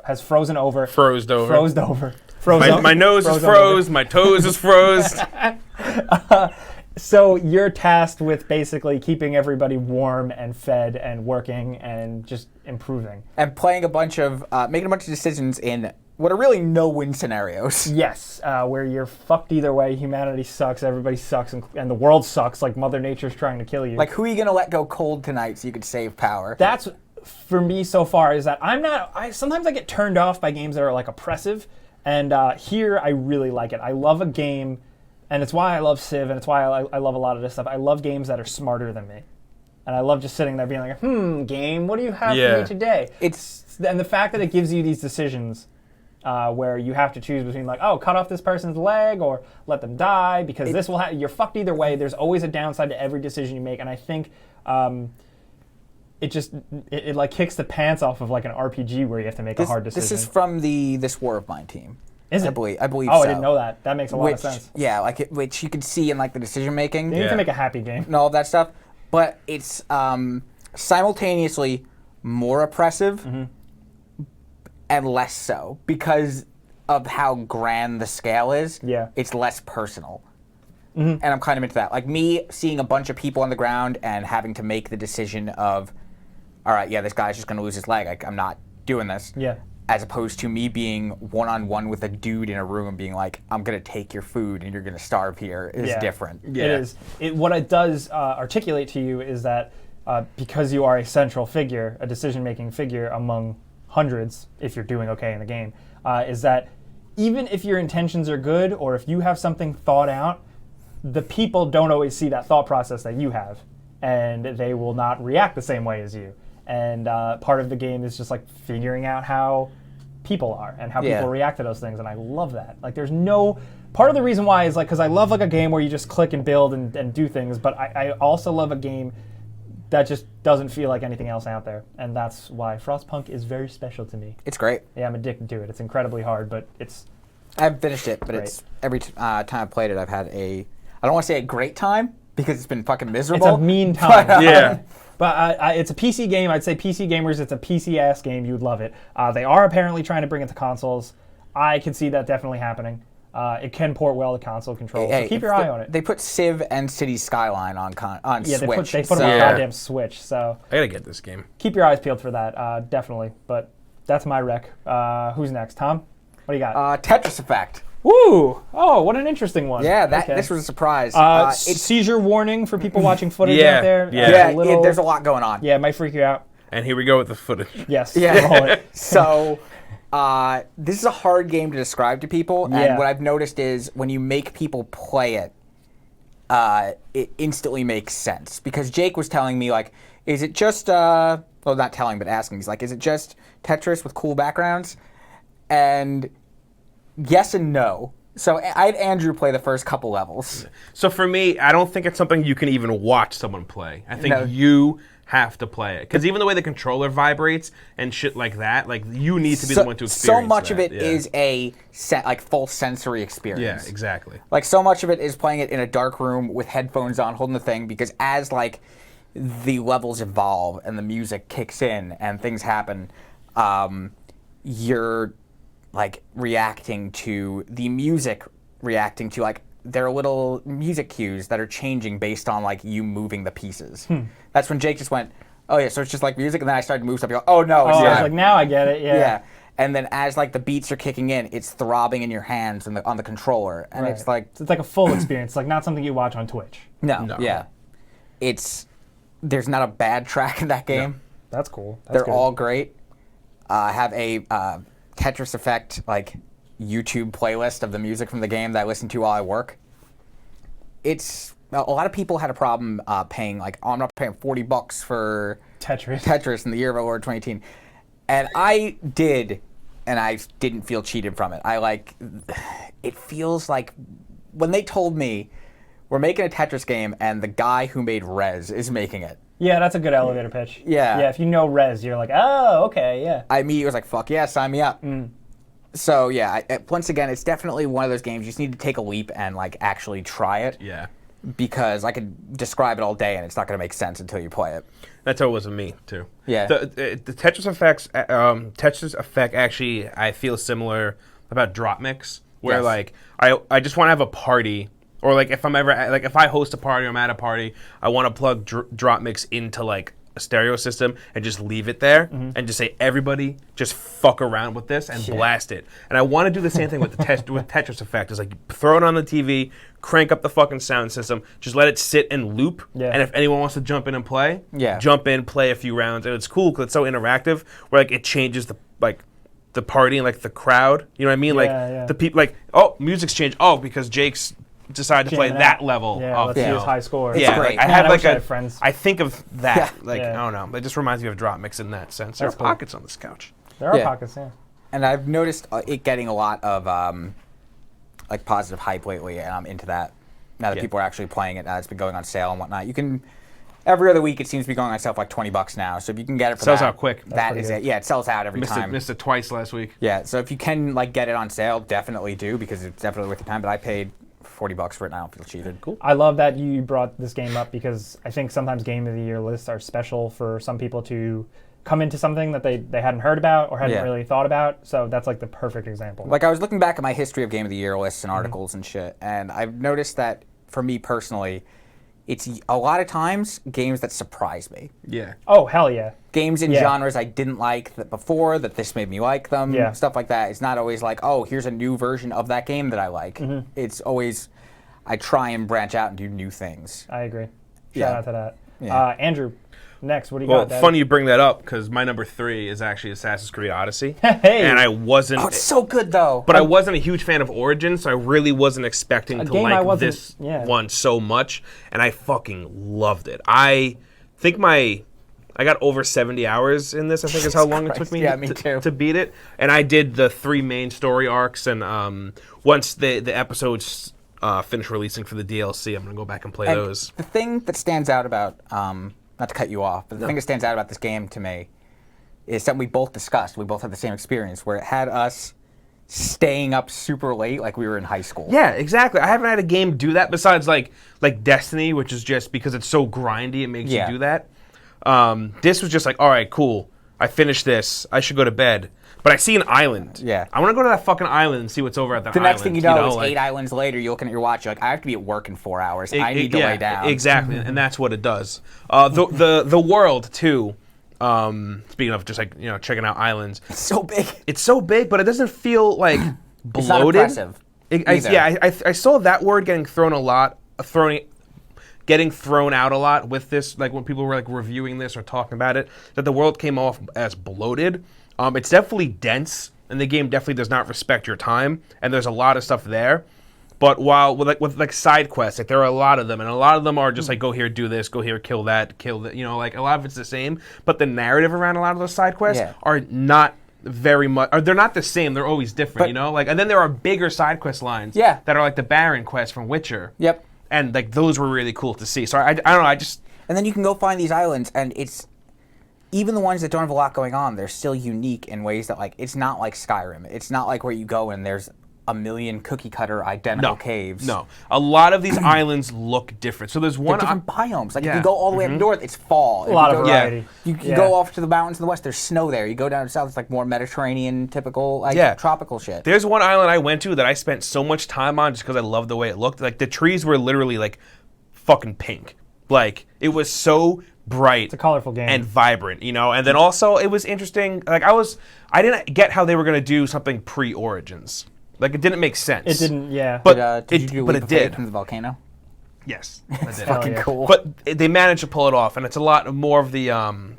has frozen over. Frozed over. Froze over. My nose is froze. My toes is froze. So you're tasked with basically keeping everybody warm and fed and working and just improving. And playing a bunch of, making a bunch of decisions in what are really no-win scenarios. Yes, where you're fucked either way. Humanity sucks, everybody sucks, and the world sucks. Like Mother Nature's trying to kill you. Like, who are you gonna let go cold tonight so you could save power? That's for me so far. Is that sometimes I get turned off by games that are like oppressive, and here I really like it. I love a game. And it's why I love Civ, and it's why I love a lot of this stuff. I love games that are smarter than me. And I love just sitting there being like, game, what do you have for Yeah. me today? It's And the fact that it gives you these decisions where you have to choose between like, cut off this person's leg or let them die, because this will you're fucked either way. There's always a downside to every decision you make. And I think it like kicks the pants off of like an RPG where you have to make a hard decision. This is from the This War of Mine team. Is it? I believe Oh, so. I didn't know that. That makes a lot of sense. Yeah, which you could see in like the decision making. You need Yeah. to make a happy game. And all of that stuff, but it's simultaneously more oppressive and less so because of how grand the scale is. Yeah. It's less personal. And I'm kind of into that. Like me seeing a bunch of people on the ground and having to make the decision of, all right, yeah, this guy's just going to lose his leg. I'm not doing this. Yeah. As opposed to me being one-on-one with a dude in a room and being like, I'm going to take your food and you're going to starve here is Yeah. different. It is. What it does articulate to you is that because you are a central figure, a decision-making figure among hundreds, if you're doing okay in the game, is that even if your intentions are good or if you have something thought out, the people don't always see that thought process that you have, and they will not react the same way as you. And part of the game is just like figuring out how people are and how Yeah. people react to those things, and I love that. Like, there's no part of the reason why is like because I love like a game where you just click and build and do things, but I also love a game that just doesn't feel like anything else out there, and that's why Frostpunk is very special to me. It's great. Yeah, I'm addicted to it. It's incredibly hard, but it's I haven't finished it, but Great. it's every time I've played it, I've had I don't want to say a great time, because it's been fucking It's miserable. a mean time. Yeah. But it's a PC game. I'd say PC gamers, it's a PC-ass game. You'd love it. They are apparently trying to bring it to consoles. I can see that definitely happening. It can port well to console controls, so keep your eye on it. They put Civ and Cities Skyline on Yeah, Switch. they put them on goddamn Switch, so I gotta get this game. keep your eyes peeled for that, definitely. But that's my rec. Who's next? Tom? What do you got? Tetris Effect. Woo! Oh, what an interesting one. Yeah, Okay. this was a surprise. It's seizure warning for people watching footage Yeah, out there. yeah. there's a lot going on. Yeah, it might freak you out. And here we go with the footage. Yes. Yeah. roll it. So, this is a hard game to describe to people, Yeah. and what I've noticed is when you make people play it, it instantly makes sense. Because Jake was telling me, like, is it just, well, not telling, but asking, he's like, is it just Tetris with cool backgrounds? And yes and no. So I had Andrew play the first couple levels. So for me, I don't think it's something you can even watch someone play. I think No. you have to play it. Because even the way the controller vibrates and shit like that, like, you need to be the one to experience So much of that. it is a full sensory experience. Yeah, exactly. Like, so much of it is playing it in a dark room with headphones on, holding the thing, because as, like, the levels evolve and the music kicks in and things happen, you're, like, reacting to the music, like, there are little music cues that are changing based on, like, you moving the pieces. That's when Jake just went, oh, yeah, so it's just like music, and then I started to move stuff. You go, oh, no, it's Oh, I not. was like, now I get it. Yeah. Yeah. And then as, like, the beats are kicking in, it's throbbing in your hands and on the controller. And Right. it's like, So it's like a full experience, like not something you watch on Twitch. no, yeah. There's not a bad track in that game. That's cool. That's They're good. all great. I have a Tetris Effect, like, YouTube playlist of the music from the game that I listen to while I work. It's a lot of people had a problem paying, like, oh, I'm not paying $40 for Tetris. in the year of our Lord 2018, and I did, and I didn't feel cheated from it. It feels like when they told me we're making a Tetris game and the guy who made Rez is making it. Yeah, that's a good elevator pitch. Yeah. Yeah, if you know Rez, you're like, oh, okay, yeah. I immediately was like, fuck yeah, sign me up. So yeah, once again, it's definitely one of those games you just need to take a leap and, like, actually try it. Yeah. Because I could describe it all day and it's not going to make sense until you play it. That's how it was with me, too. Yeah. The Tetris Effect actually, I feel similar about Drop Mix, where, Yes. like, I just want to have a party. Or, like, if I host a party or I'm at a party, I want to plug Drop Mix into, like, a stereo system and just leave it there and just say, everybody just fuck around with this and blast it. And I want to do the same thing with with Tetris Effect. Is like, throw it on the TV, crank up the fucking sound system, just let it sit and loop. Yeah. And if anyone wants to jump in and play, Yeah. jump in, play a few rounds. And it's cool because it's so interactive where, like, it changes the party and, like, the crowd. You know what I mean? Yeah. The people, like, oh, music's changed. Oh, because Jake's decided to play Jamming that out. level. Yeah, of, let's see his high score. It's yeah, great. like, I Man, have I like wish I had friends. I think of that. Yeah. Like, Yeah. I don't know. It just reminds me of Drop Mix in that sense. There are That's cool. pockets on this couch. There are Yeah. pockets, yeah. And I've noticed it getting a lot of like, positive hype lately, and I'm into that. Now that Yeah. people are actually playing it, it's been going on sale and whatnot. You can every other week it seems to be going on sale for like $20 now. So if you can get it for Sells that, out quick. That pretty is good. it. Yeah, it sells out every time. Missed it twice last week. Yeah, so if you can, like, get it on sale, definitely do, because it's definitely worth your time. But I paid $40 for it, and I don't feel cheated. Cool. I love that you brought this game up because I think sometimes Game of the Year lists are special for some people to come into something that they hadn't heard about or hadn't Yeah. really thought about. So that's, like, the perfect example. Like, I was looking back at my history of Game of the Year lists and articles and shit, and I've noticed that for me personally, it's a lot of times games that surprise me. Yeah. Oh, hell yeah. Games in Yeah. genres I didn't like before, that this made me like them, Yeah. stuff like that. It's not always like, oh, here's a new version of that game that I like. It's always, I try and branch out and do new things. I agree. Shout Yeah. out to that. Yeah. Andrew, next, what do you Well, got, Dad? funny you bring that up because my number 3 is actually Assassin's Creed Odyssey. Hey! And I wasn't. Oh, it's so good, though. But I wasn't a huge fan of Origins, so I really wasn't expecting to game I like wasn't- this yeah. one so much, and I fucking loved it. I think I got over 70 hours in this, I think is how long it took Christ. me, Yeah, me too. to beat it. And I did the 3 main story arcs, and once the episodes finish releasing for the DLC, I'm going to go back and play And those. the thing that stands out about, not to cut you off, but the thing that stands out about this game to me is something we both discussed. We both had the same experience where it had us staying up super late like we were in high school. Yeah, exactly. I haven't had a game do that besides like Destiny, which is just because it's so grindy, it makes you do that. This was just like, all right, cool. I finished this. I should go to bed. But I see an island. Yeah. I want to go to that fucking island and see what's over at that The island. next thing you know, it's like, 8 islands later, you're looking at your watch, you're like, I have to be at work in 4 hours. I need to lay down. Exactly, and that's what it does. The world, too, speaking of just like, checking out islands. It's so big. It's so big, but it doesn't feel like bloated. It's not oppressive. I saw that word getting thrown out a lot with this, like when people were like reviewing this or talking about it, that the world came off as bloated. It's definitely dense, and the game definitely does not respect your time, and there's a lot of stuff there. But while with side quests, like there are a lot of them, and a lot of them are just like go here, do this, go here, kill that, like a lot of it's the same. But the narrative around a lot of those side quests are not very much, or they're not the same. They're always different, Like, and then there are bigger side quest lines that are like the Baron quest from Witcher. Yep. And like those were really cool to see. So I don't know, And then you can go find these islands, and it's even the ones that don't have a lot going on, they're still unique in ways that, like, it's not like Skyrim. It's not like where you go and there's a million cookie-cutter identical caves. No. A lot of these islands look different. So there's one... different biomes. Like, if you go all the way up north, it's fall. A lot of variety. You go off to the mountains in the west, there's snow there. You go down south, it's like more Mediterranean, typical, tropical shit. There's one island I went to that I spent so much time on just because I loved the way it looked. Like, the trees were literally, like, fucking pink. Like, it was so bright. It's a colorful game. And vibrant, And then also, it was interesting. Like, I didn't get how they were going to do something pre-Origins. Like, it didn't make sense. It didn't, yeah. But did you do it did. From the volcano? Yes, I did. Fucking cool. But they managed to pull it off, and it's a lot more of the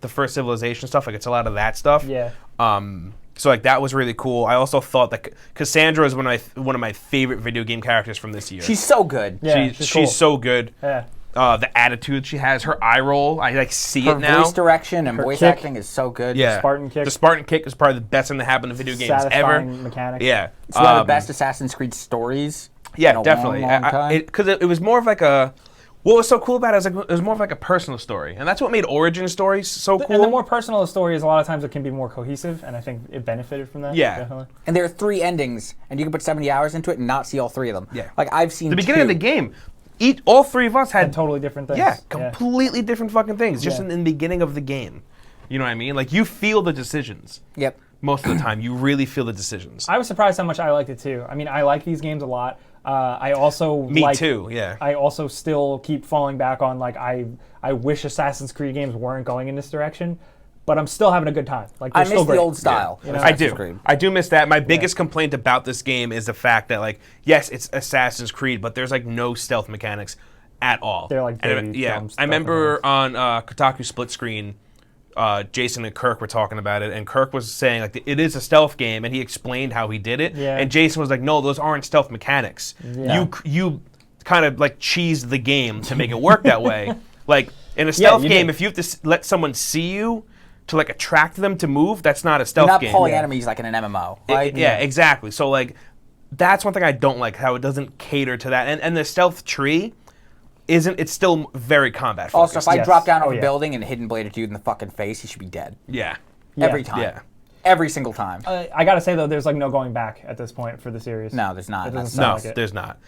first Civilization stuff. Like, it's a lot of that stuff. Yeah. So like that was really cool. I also thought that Cassandra is one of my favorite video game characters from this year. She's so good. Yeah, she's cool. so good. Yeah. The attitude she has, her eye roll, I like see it now. Her voice direction and voice kick. acting is so good. Yeah. Spartan kick. The Spartan kick is probably the best thing that happened in video games Satisfying ever. mechanic. Yeah. It's one of the best Assassin's Creed stories. Yeah, in a definitely. Long time. Because it was more of like a. What was so cool about it is like it was more of like a personal story, and that's what made origin stories so cool. And the more personal the story is, a lot of times it can be more cohesive, and I think it benefited from that. Yeah. Definitely. And there are 3 endings, and you can put 70 hours into it and not see all 3 of them. Yeah. Like, I've seen The beginning 2. of the game, all 3 of us had And totally different things. Yeah, completely different fucking things just Yeah. in the beginning of the game. You know what I mean? Like, you feel the decisions. Yep. Most of the time, you really feel the decisions. I was surprised how much I liked it too. I mean, I like these games a lot. I also Me too, yeah. I also still keep falling back on like I wish Assassin's Creed games weren't going in this direction, but I'm still having a good time. Like I they're miss still the great. old style. Yeah. You know? I Assassin's do. Creed. I do miss that. My biggest complaint about this game is the fact that, like, yes, it's Assassin's Creed, but there's, like, no stealth mechanics at all. They're like And baby yeah. dumb I remember on Kotaku Split Screen, Jason and Kirk were talking about it, and Kirk was saying, like, it is a stealth game, and he explained how he did it. Yeah. And Jason was like, no, those aren't stealth mechanics. Yeah. You kind of, like, cheesed the game to make it work that way. Like, in a stealth you game, did. if you have to let someone see you to, like, attract them to move, that's not a stealth You're not game. pulling enemies like in an MMO. Right? Yeah, exactly. So, like, that's one thing I don't like, how it doesn't cater to that. And the stealth tree it's still very combat focused. Also, if I Yes. drop down off Oh, a yeah. building and hidden blade a dude in the fucking face, he should be dead. Yeah. Every time. Yeah. Every single time. I gotta say though, there's like no going back at this point for the series. No, there's not. It doesn't That's- sound No, like it. there's not.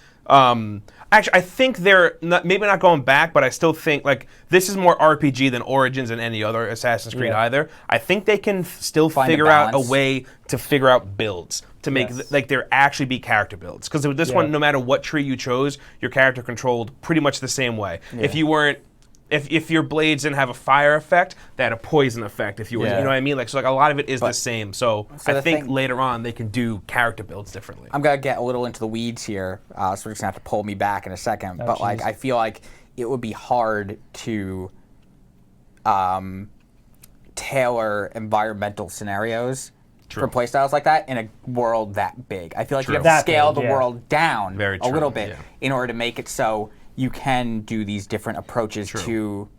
Actually, I think they're maybe not going back, but I still think, like, this is more RPG than Origins and any other Assassin's Creed Yeah. either. I think they can still Find a figure out a balance. way to figure out builds to make Yes. like there actually be character builds. Because with this Yeah. one, no matter what tree you chose, your character controlled pretty much the same way. If you weren't if your blades didn't have a fire effect, they had a poison effect. If you were, Yeah. you know what I mean? Like, so like a lot of it is the same. So I the think thing- later on they can do character builds differently. I'm gonna get a little into the weeds here, so we're just gonna have to pull me back in a second. But like, jeez. I feel like it would be hard to tailor environmental scenarios True. for playstyles like that in a world that big. I feel like you True. have to That scale big, the yeah. world down Very a true, little bit yeah. in order to make it so you can do these different approaches to Which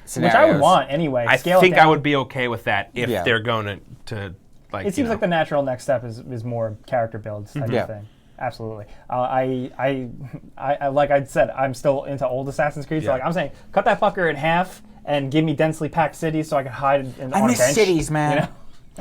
scenarios. I would want anyway. I Scale it think I down. would be okay with that if Yeah. they're going to like. It seems like the natural next step is more character builds type Yeah. of thing. Absolutely. I like I said, I'm still into old Assassin's Creed. So Yeah. like I'm saying, cut that fucker in half and give me densely packed cities so I can hide I on miss a bench. cities, man. You know?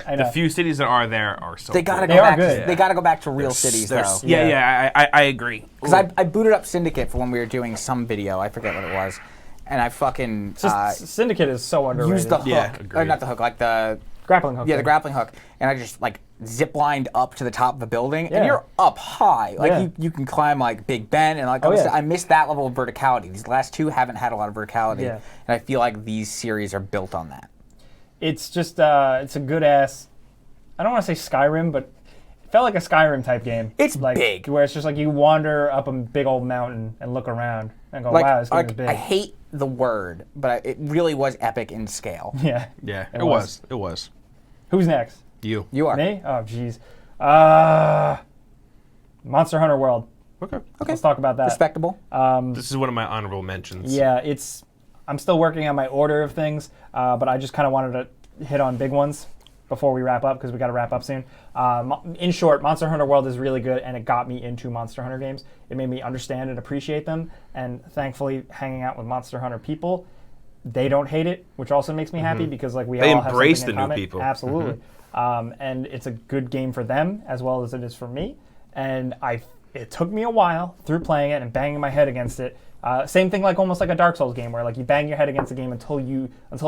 I know. The few cities that are there are so They gotta cool. go They are back. good. They gotta go back to real cities though. I agree. Because I booted up Syndicate for when we were doing some video. I forget what it was, and I fucking Syndicate is so underrated. used the hook, Yeah, or agreed. not the hook, like the grappling hook. the thing. grappling hook, and I just like zip lined up to the top of a building, Yeah. and you're up high, like Yeah. you can climb like Big Ben, and like Oh, yeah. I missed that level of verticality. These last two haven't had a lot of verticality, Yeah. and I feel like these series are built on that. It's just it's a good ass. I don't want to say Skyrim, but it felt like a Skyrim type game. It's like, big. where it's just like you wander up a big old mountain and look around and go, Like, wow, this game is big. I hate the word, but it really was epic in scale. Yeah. Yeah, It it was. It was. Who's next? You. You are. Me? Oh, jeez. Monster Hunter World. Okay. Let's talk about that. Respectable. This is one of my honorable mentions. Yeah, I'm still working on my order of things, but I just kind of wanted to hit on big ones before we wrap up because we got to wrap up soon. In short, Monster Hunter World is really good, and it got me into Monster Hunter games. It made me understand and appreciate them, and thankfully, hanging out with Monster Hunter people, they don't hate it, which also makes me happy because like They all have embrace something in the new common. people. Absolutely, and it's a good game for them as well as it is for me. And it took me a while through playing it and banging my head against it. Same thing, like almost like a Dark Souls game, where like you bang your head against the game until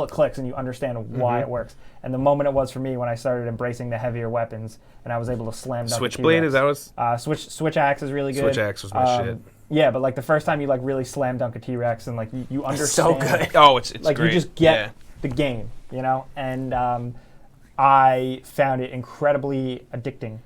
it clicks and you understand why it works. And the moment it was for me when I started embracing the heavier weapons and I was able to slam dunk. Switchblade, is that what's? Switch axe is really good. Switch axe was my shit. Yeah, but like the first time you like really slam dunk a T-Rex and like you understand. So good. Oh, it's Like great. you just get the game, you know. And I found it incredibly addictive.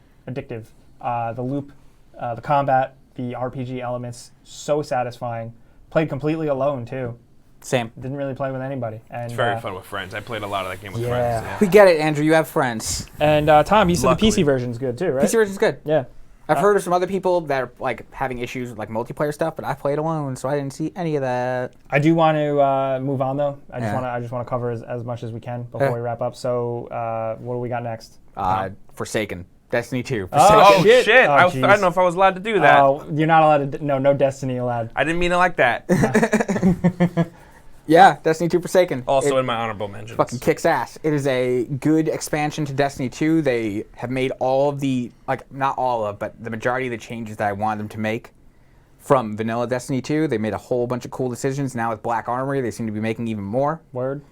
The loop, the combat, the RPG elements, so satisfying. Played completely alone too. Same. Didn't really play with anybody. And It's very fun with friends. I played a lot of that game with Yeah. friends. Yeah. We get it, Andrew. You have friends. And Tom, you said Luckily. the PC version's good too, right? PC version's good. Yeah. I've heard of some other people that are like having issues with like multiplayer stuff, but I played alone, so I didn't see any of that. I do want to move on though. I Yeah. just want to cover as much as we can before Yeah. we wrap up. So what do we got next? Forsaken. Destiny 2. Oh, Oh shit. shit! Oh, I jeez. don't know if I was allowed to do that. Oh, you're not allowed to. No Destiny allowed. I didn't mean it like that. Yeah, Destiny 2 Forsaken. Also It in my honorable mentions. fucking kicks ass. It is a good expansion to Destiny 2. They have made all of the, like, not all of, but the majority of the changes that I wanted them to make from vanilla Destiny 2. They made a whole bunch of cool decisions. Now with Black Armory, they seem to be making even more. Word.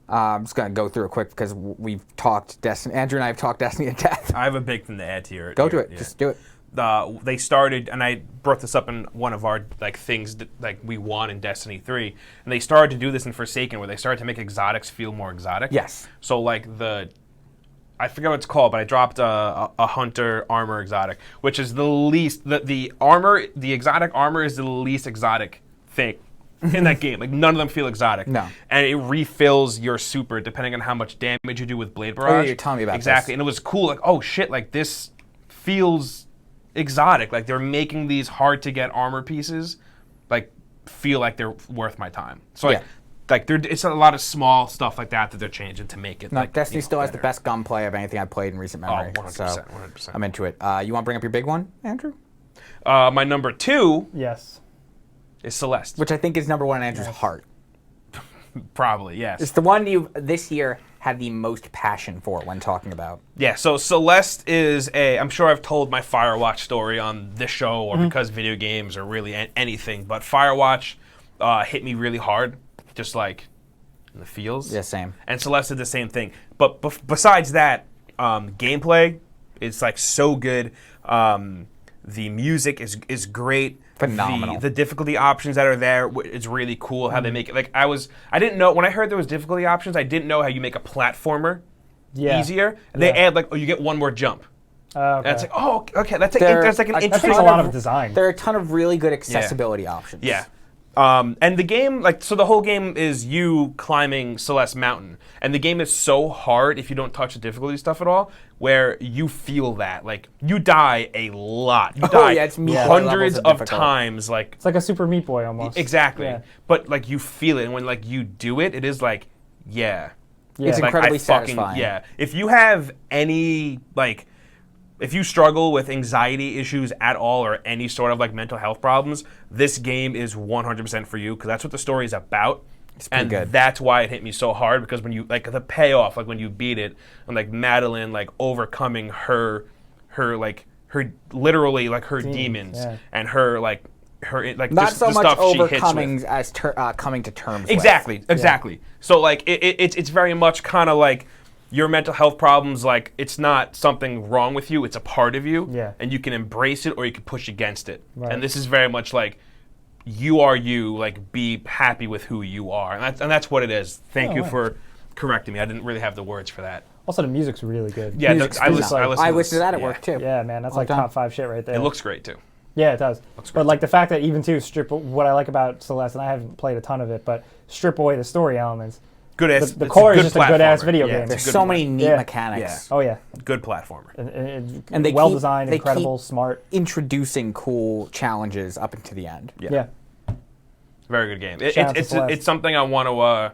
I'm just going to go through it quick because we've talked Destiny. Andrew and I have talked Destiny to death. I have a big thing to add to your. Go to your- it. yeah. Just do it. They started, and I brought this up in one of our like things that like we won in Destiny 3, and they started to do this in Forsaken, where they started to make exotics feel more exotic. Yes. So like I forget what it's called, but I dropped a hunter armor exotic, which is the least the exotic armor is the least exotic thing in that game. Like none of them feel exotic. No. And it refills your super depending on how much damage you do with Blade Barrage. you're telling me about exactly. this. And it was cool. Like oh shit, like this feels exotic. Like they're making these hard to get armor pieces like feel like they're worth my time. So like, Yeah. it's a lot of small stuff like that they're changing to make it. No, like, Destiny you know, still has the better. best gunplay of anything I've played in recent memory. 100%, So 100%. I'm into it. You want to bring up your big one, Andrew? My number 2 Yes. is Celeste. Which I think is number one in Andrew's heart. Probably, yes. It's the one you this year had the most passion for when talking about. Yeah, so Celeste is I'm sure I've told my Firewatch story on this show or because video games or really anything, but Firewatch hit me really hard, just like in the feels. Yeah, same. And Celeste did the same thing. But besides that, gameplay is like so good. The music is great. Phenomenal. The difficulty options that are there, it's really cool how they make it. Like I didn't know when I heard there was difficulty options. I didn't know how you make a platformer easier. And they add like you get one more jump. Okay. And it's like okay, that's like There- that's like an that that interesting. takes a lot of design. There are a ton of really good accessibility options. Yeah. And the game, like, so the whole game is you climbing Celeste Mountain. And the game is so hard if you don't touch the difficulty stuff at all, where you feel that. Like, you die a lot. You die yeah, it's Meat Boy levels hundreds of of difficult. times. Like, It's like a Super Meat Boy almost. exactly. Yeah. But, like, you feel it. And when, like, you do it, it is like, yeah. Yeah. It's Like, incredibly I fucking, satisfying. yeah. If you have any, like, if you struggle with anxiety issues at all or any sort of like mental health problems, this game is 100% for you because that's what the story is about. pretty good. That's why it hit me so hard, because when you like the payoff, like when you beat it, and like Madeline like overcoming her literally like her demons and her like not just so the much stuff she hits overcoming with. as coming to terms Exactly. with. So like it's very much kind of like your mental health problems, like it's not something wrong with you, it's a part of you, and you can embrace it or you can push against it. Right. And this is very much like you are you, like be happy with who you are, and that's what it is. Thank you for correcting me. I didn't really have the words for that. Also, the music's really good. Yeah, Music's I listen I wish to that at work too. Yeah, man, that's like done. top 5 shit right there. It looks great too. Yeah, it does. Looks But great. like the fact that even too what I like about Celeste, and I haven't played a ton of it, but strip away the story elements. Good ass. The core is just a good ass video Yeah, game. it's a There's good so many neat Yeah. mechanics. Oh yeah, good platformer. and they well keep- designed, they incredible, keep- smart. Introducing cool challenges up into the end. Yeah. Very good game. Shout out to It's Celeste. something I want to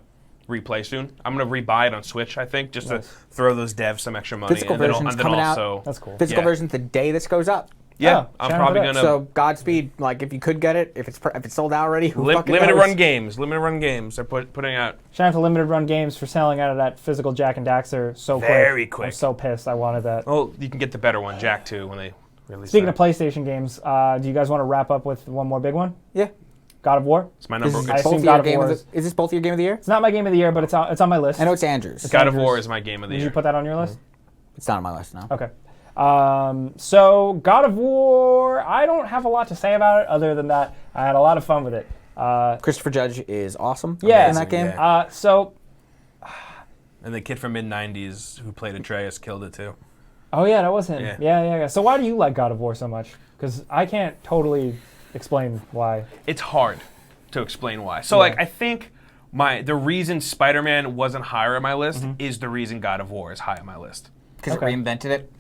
replay soon. I'm gonna rebuy it on Switch, I think, just Nice. to throw those devs some extra money. Physical and then version's and then coming out. also, That's cool. Physical Yeah. version's the day this goes up. Yeah, Oh, I'm shout out probably to that. gonna So Godspeed, like if you could get it, if it's sold out already, who fucking limited knows? run games. Limited run games. They're putting out. Shout out to Limited Run Games for selling out of that physical Jack and Daxter so Very quick. quick. I'm so pissed. I wanted that. Well, you can get the better one, Jack 2, when they release. Speaking that. of PlayStation games, do you guys want to wrap up with one more big one? Yeah. God of War. it's my This number. is I It's, assume both of God your of game War of is- the, is this both of your game of the year? It's not my game of the year, but it's on my list. I know it's Andrew's. God of Andrews. War is my game of the Did year. you put that on your list? It's not on my list now. Okay. So God of War, I don't have a lot to say about it other than that I had a lot of fun with it. Christopher Judge is awesome Yeah. in that game. Yeah. So, And the kid from mid '90s who played Atreus killed it too. oh yeah, that was him. Yeah. Yeah. So why do you like God of War so much? Because I can't totally explain why. It's hard to explain why. So Yeah. like I think the reason Spider-Man wasn't higher on my list is the reason God of War is high on my list. Because Okay. it reinvented it.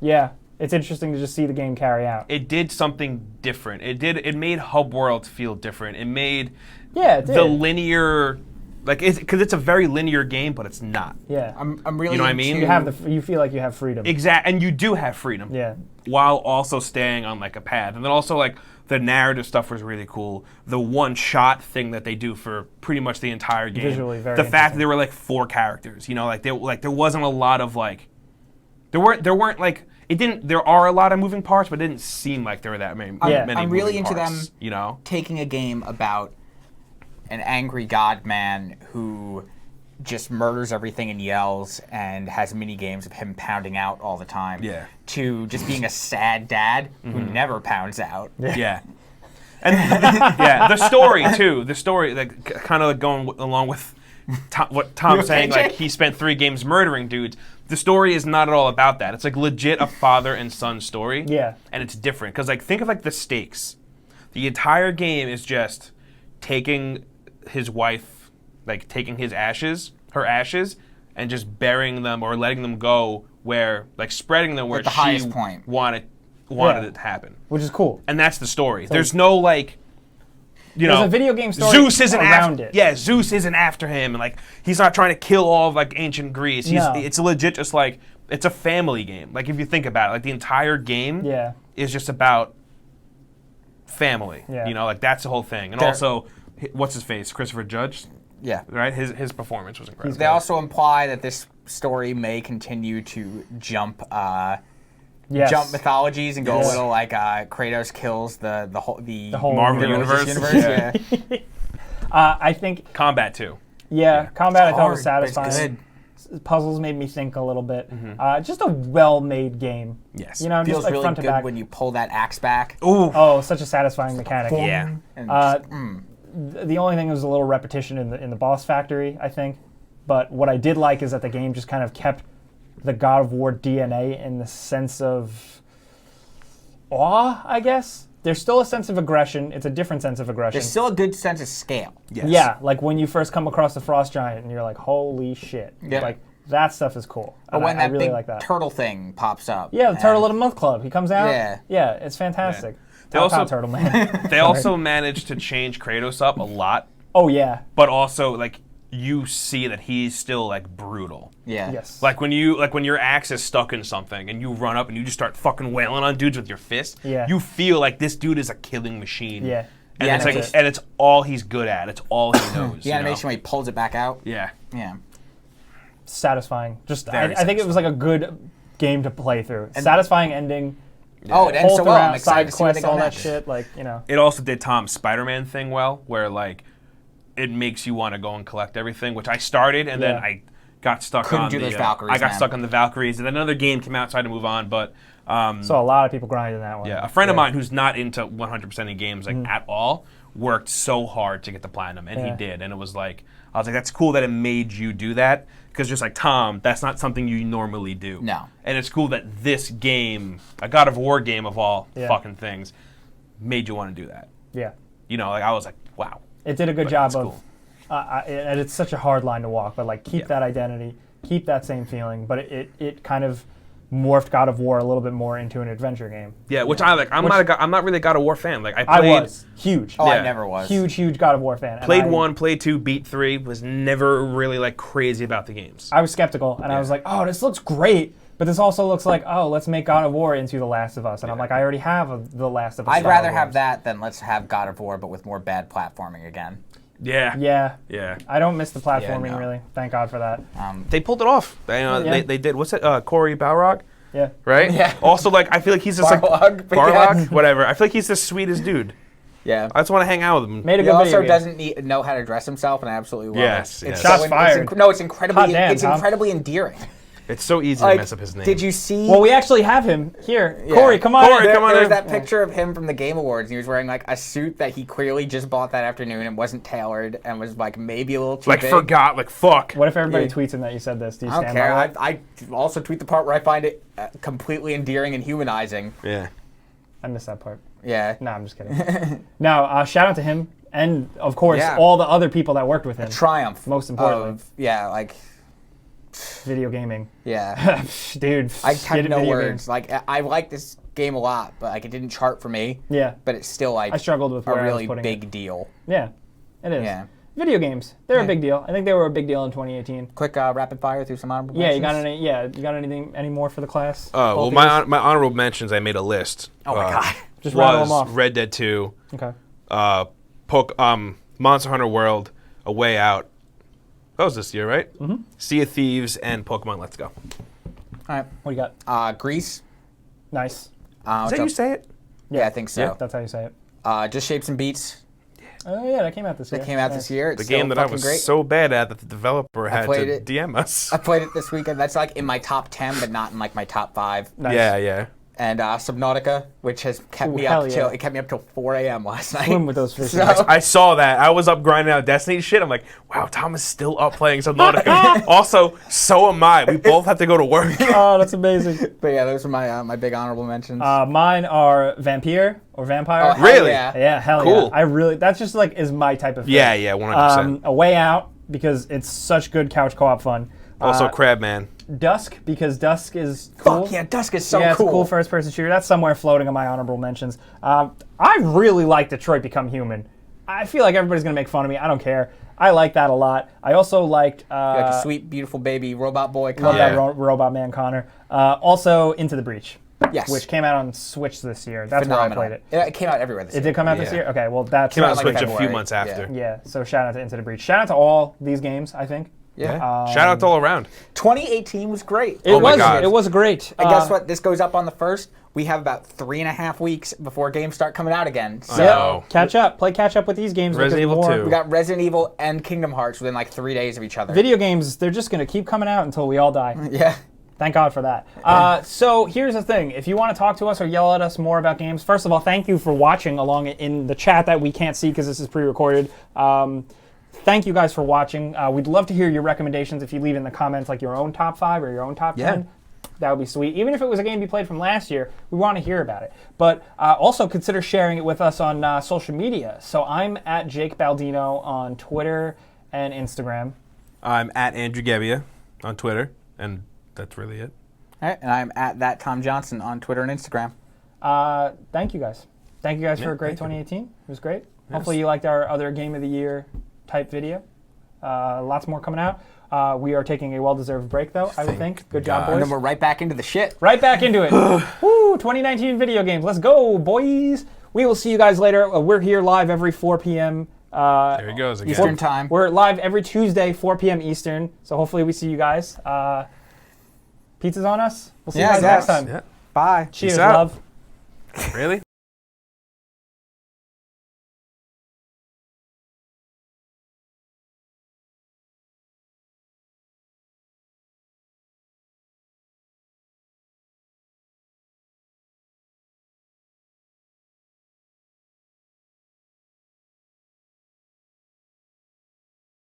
Yeah, it's interesting to just see the game carry out. It did something different. It made Hub World feel different. It made Yeah, it did. the linear, like because it's a very linear game, but it's not. Yeah. I'm really You know what I mean? into- You feel like you have freedom. And you do have freedom. Yeah. While also staying on like a path, and then also like the narrative stuff was really cool. The one shot thing that they do for pretty much the entire game. Visually very the fact that interesting. there were like 4 characters, you know, like there wasn't a lot of like there weren't like it didn't. There are a lot of moving parts, but it didn't seem like there were that many. Yeah. many I'm really moving into parts, them you know. taking a game about an angry god man who just murders everything and yells and has mini games of him pounding out all the time. Yeah. To just being a sad dad who never pounds out. Yeah. And yeah, the story too. The story, like, kind of like going along with what Tom's saying. okay, Like Jay? he spent 3 games murdering dudes. The story is not at all about that. It's like legit a father and son story. Yeah. And it's different because like think of like the stakes. The entire game is just taking his wife, like taking her ashes, and just burying them or letting them go where, like spreading them where the she highest point. wanted Yeah. it to happen. Which is cool. And that's the story. There's no like, you There's know, a video game story Zeus isn't around after. it. Yeah, Zeus isn't after him, and like he's not trying to kill all of like ancient Greece. No. It's legit, just like it's a family game. Like if you think about it, like the entire game Yeah. is just about family. Yeah. You know, like that's the whole thing. And There- also, what's his face? Christopher Judge, Yeah. right? His performance was incredible. They also imply that this story may continue to jump Yes. jump mythologies and go Yes. a little like Kratos kills the whole whole Marvel religious universe. Yeah. I think, Combat too. yeah, combat I thought was Hard, but it's satisfying. Puzzles made me think a little bit. Mm-hmm. Just a well-made game. Yes. You know, Feels just like really front to good back. when you pull that axe back. Ooh. Oh, such a satisfying mechanic. Yeah. And The only thing was a little repetition in the boss factory, I think. But what I did like is that the game just kind of kept the God of War DNA in the sense of awe, I guess. There's still a sense of aggression. It's a different sense of aggression. there's still a good sense of scale. Yes. Yeah, like when you first come across the Frost Giant and you're like, holy shit. Yeah. Like, that stuff is cool. But And when I that really big like that. turtle thing pops up. Yeah, the Turtle and- of the Month Club. He comes out. Yeah. Yeah, it's fantastic. They Top also- Turtle Man. They also managed to change Kratos up a lot, Oh, yeah. but also like you see that he's still like brutal. Yeah. Yes. Like when your axe is stuck in something and you run up and you just start fucking wailing on dudes with your fist. Yeah. You feel like this dude is a killing machine. Yeah. And The it's like, animation. and it's all he's good at. It's all he knows. The you know? animation when he pulls it back out. Yeah. Yeah. Satisfying. Just I Very think it was like a good game to play through. Satisfying ending. Oh, it ends Pull so well. I'm throughout, excited side to see what they quests, go all that next. shit. Like, you know. It also did Tom's Spider-Man thing well, where like it makes you want to go and collect everything, which I started and then Yeah. I got stuck Couldn't on do the those Valkyries, I got man. stuck on the Valkyries, and then another game came out, so I had to move on. But So a lot of people grinding that one. yeah, a friend of mine who's not into 100% of games like at all worked so hard to get the platinum, and he Yeah. did. And it was like, I was like, that's cool that it made you do that, because just like Tom, that's not something you normally do. No. And it's cool that this game, a God of War game of all Yeah. fucking things, made you want to do that. Yeah. You know, like I was like, wow. It did a good But job it's of, cool. and it's such a hard line to walk, but like keep Yeah. that identity, keep that same feeling, but it kind of morphed God of War a little bit more into an adventure game. Yeah, which I like. I'm not really a God of War fan. Like I I played, was huge, Oh, Yeah. I never was. huge God of War fan. And played I, 1, played 2, beat 3. Was never really like crazy about the games. I was skeptical, and I was like, oh, this looks great, but this also looks like, oh, let's make God of War into The Last of Us, and I'm like, I already have The Last of Us. I'd style rather games. have that than let's have God of War, but with more bad platforming again. Yeah. Yeah, Yeah. I don't miss the platforming no. really. Thank God for that. They pulled it off. Yeah. They did. What's it? Corey Balrog, Yeah. right? Yeah. Also, like, I feel like he's just like Barlog, but Barlog, yeah. whatever. I feel like he's the sweetest dude. Yeah. I just want to hang out with him. Made a He good video also game. doesn't know how to dress himself, and I absolutely love Yes, it. yes. Shots It's fired. no, it's incredibly, Hot damn, it's Tom. incredibly endearing. It's so easy to Like, mess up his name. did you see? Well, we actually have him here. Yeah. Corey, come on. Corey, in. come on there was in. that picture of him from the Game Awards, and he was wearing like a suit that he clearly just bought that afternoon and wasn't tailored, and was like maybe a little too Like big. forgot. Like fuck. What if everybody Yeah. tweets him that you said this? Do you I don't stand care. by that? I also tweet the part where I find it completely endearing and humanizing. Yeah. I missed that part. Yeah. No, I'm just kidding. No, shout out to him, and of course, Yeah. all the other people that worked with him. Triumph. Most importantly. Of, yeah, like, Video gaming. yeah. Dude, I get have it, no video words. games. Like, I like this game a lot, but like it didn't chart for me. Yeah, But it's still like I struggled with a where I was really putting big it. deal. Yeah, it is. Yeah. Video games, they're a Yeah. big deal. I think they were a big deal in 2018. Quick rapid fire through some honorable Yeah, you mentions. got any more for the class? Oh well, Both my of my honorable mentions. I made a list. Oh my god. Just rattle Was them off. Red Dead 2, you? Okay. Monster Hunter World, A Way Out. That was this year, right? Mm-hmm. Sea of Thieves and Pokemon Let's Go. All right. What do you got? Greece. Nice. Is that you say it? Yeah, I think so. Yeah. That's how you say it. Just Shapes and Beats. Oh yeah, that came out this year. That came out Nice. this year. It's The game so that I fucking was great. so bad at that the developer had played to it. DM us. I played it this weekend. That's like in my top 10, but not in like my top 5. Nice. Yeah, yeah. And Subnautica, which has kept Ooh, me hell up yeah. till it kept me up till 4 a.m. last night. Swim with those fish. So- I saw that. I was up grinding out Destiny shit. I'm like, wow, Tom is still up playing Subnautica. Also, so am I. We both have to go to work. Oh, that's amazing. But yeah, those are my my big honorable mentions. Mine are Vampire or Vampire. Oh, hell Really? Yeah. Yeah, hell Cool. yeah. I really, that's just like is my type of thing. Yeah, yeah, 100%. A Way Out because it's such good couch co-op fun. Also, Crabman. Dusk because Dusk is cool. Fuck yeah, Dusk is so yeah, it's cool. a cool first-person shooter. That's somewhere floating on my honorable mentions. I really like Detroit Become Human. I feel like everybody's gonna make fun of me. I don't care. I like that a lot. I also liked Like a sweet, beautiful baby robot boy. love Connor. that Yeah. Robot Man Connor. Also Into the Breach. Yes. Which came out on Switch this year. That's Phenomenal. where I played it. It came out everywhere this It year. did come out this Yeah. year? Okay, well that's Came out on like Switch a few February. months after. yeah, so shout out to Into the Breach. Shout out to all these games, I think. Yeah. Shout out to all around. 2018 was great. It Oh my was God. it was great. And guess what? This goes up on the 1st. We have about 3.5 weeks before games start coming out again. So Yeah, Oh. catch up. Play catch up with these games. Resident because Evil more 2. we got Resident Evil and Kingdom Hearts within like 3 days of each other. Video games, they're just going to keep coming out until we all die. Yeah. Thank God for that. So here's the thing. If you want to talk to us or yell at us more about games, first of all, thank you for watching along in the chat that we can't see because this is pre-recorded. Thank you guys for watching. We'd love to hear your recommendations if you leave in the comments like your own top 5 or your own top 10. That would be sweet. Even if it was a game you played from last year, we want to hear about it. But also consider sharing it with us on social media. So I'm at Jake Baldino on Twitter and Instagram. I'm at Andrew Gebbia on Twitter, and that's really it. All right. And I'm at that Tom Johnson on Twitter and Instagram. Thank you guys. Thank you guys for a great thank you. 2018. It was great. Hopefully you liked our other Game of the Year type video. Lots more coming out. We are taking a well-deserved break, though, I would think. Good job, God. And boys. then we're right back into the shit. Right back into it. Woo, 2019 video games. Let's go, boys. we will see you guys later. We're here live every 4 p.m. There he goes again. Eastern time. We're live every Tuesday, 4 p.m. Eastern. So hopefully we see you guys. Pizza's on us. We'll see you guys next time. Yeah. Bye. Cheers, Peace out. love. Really?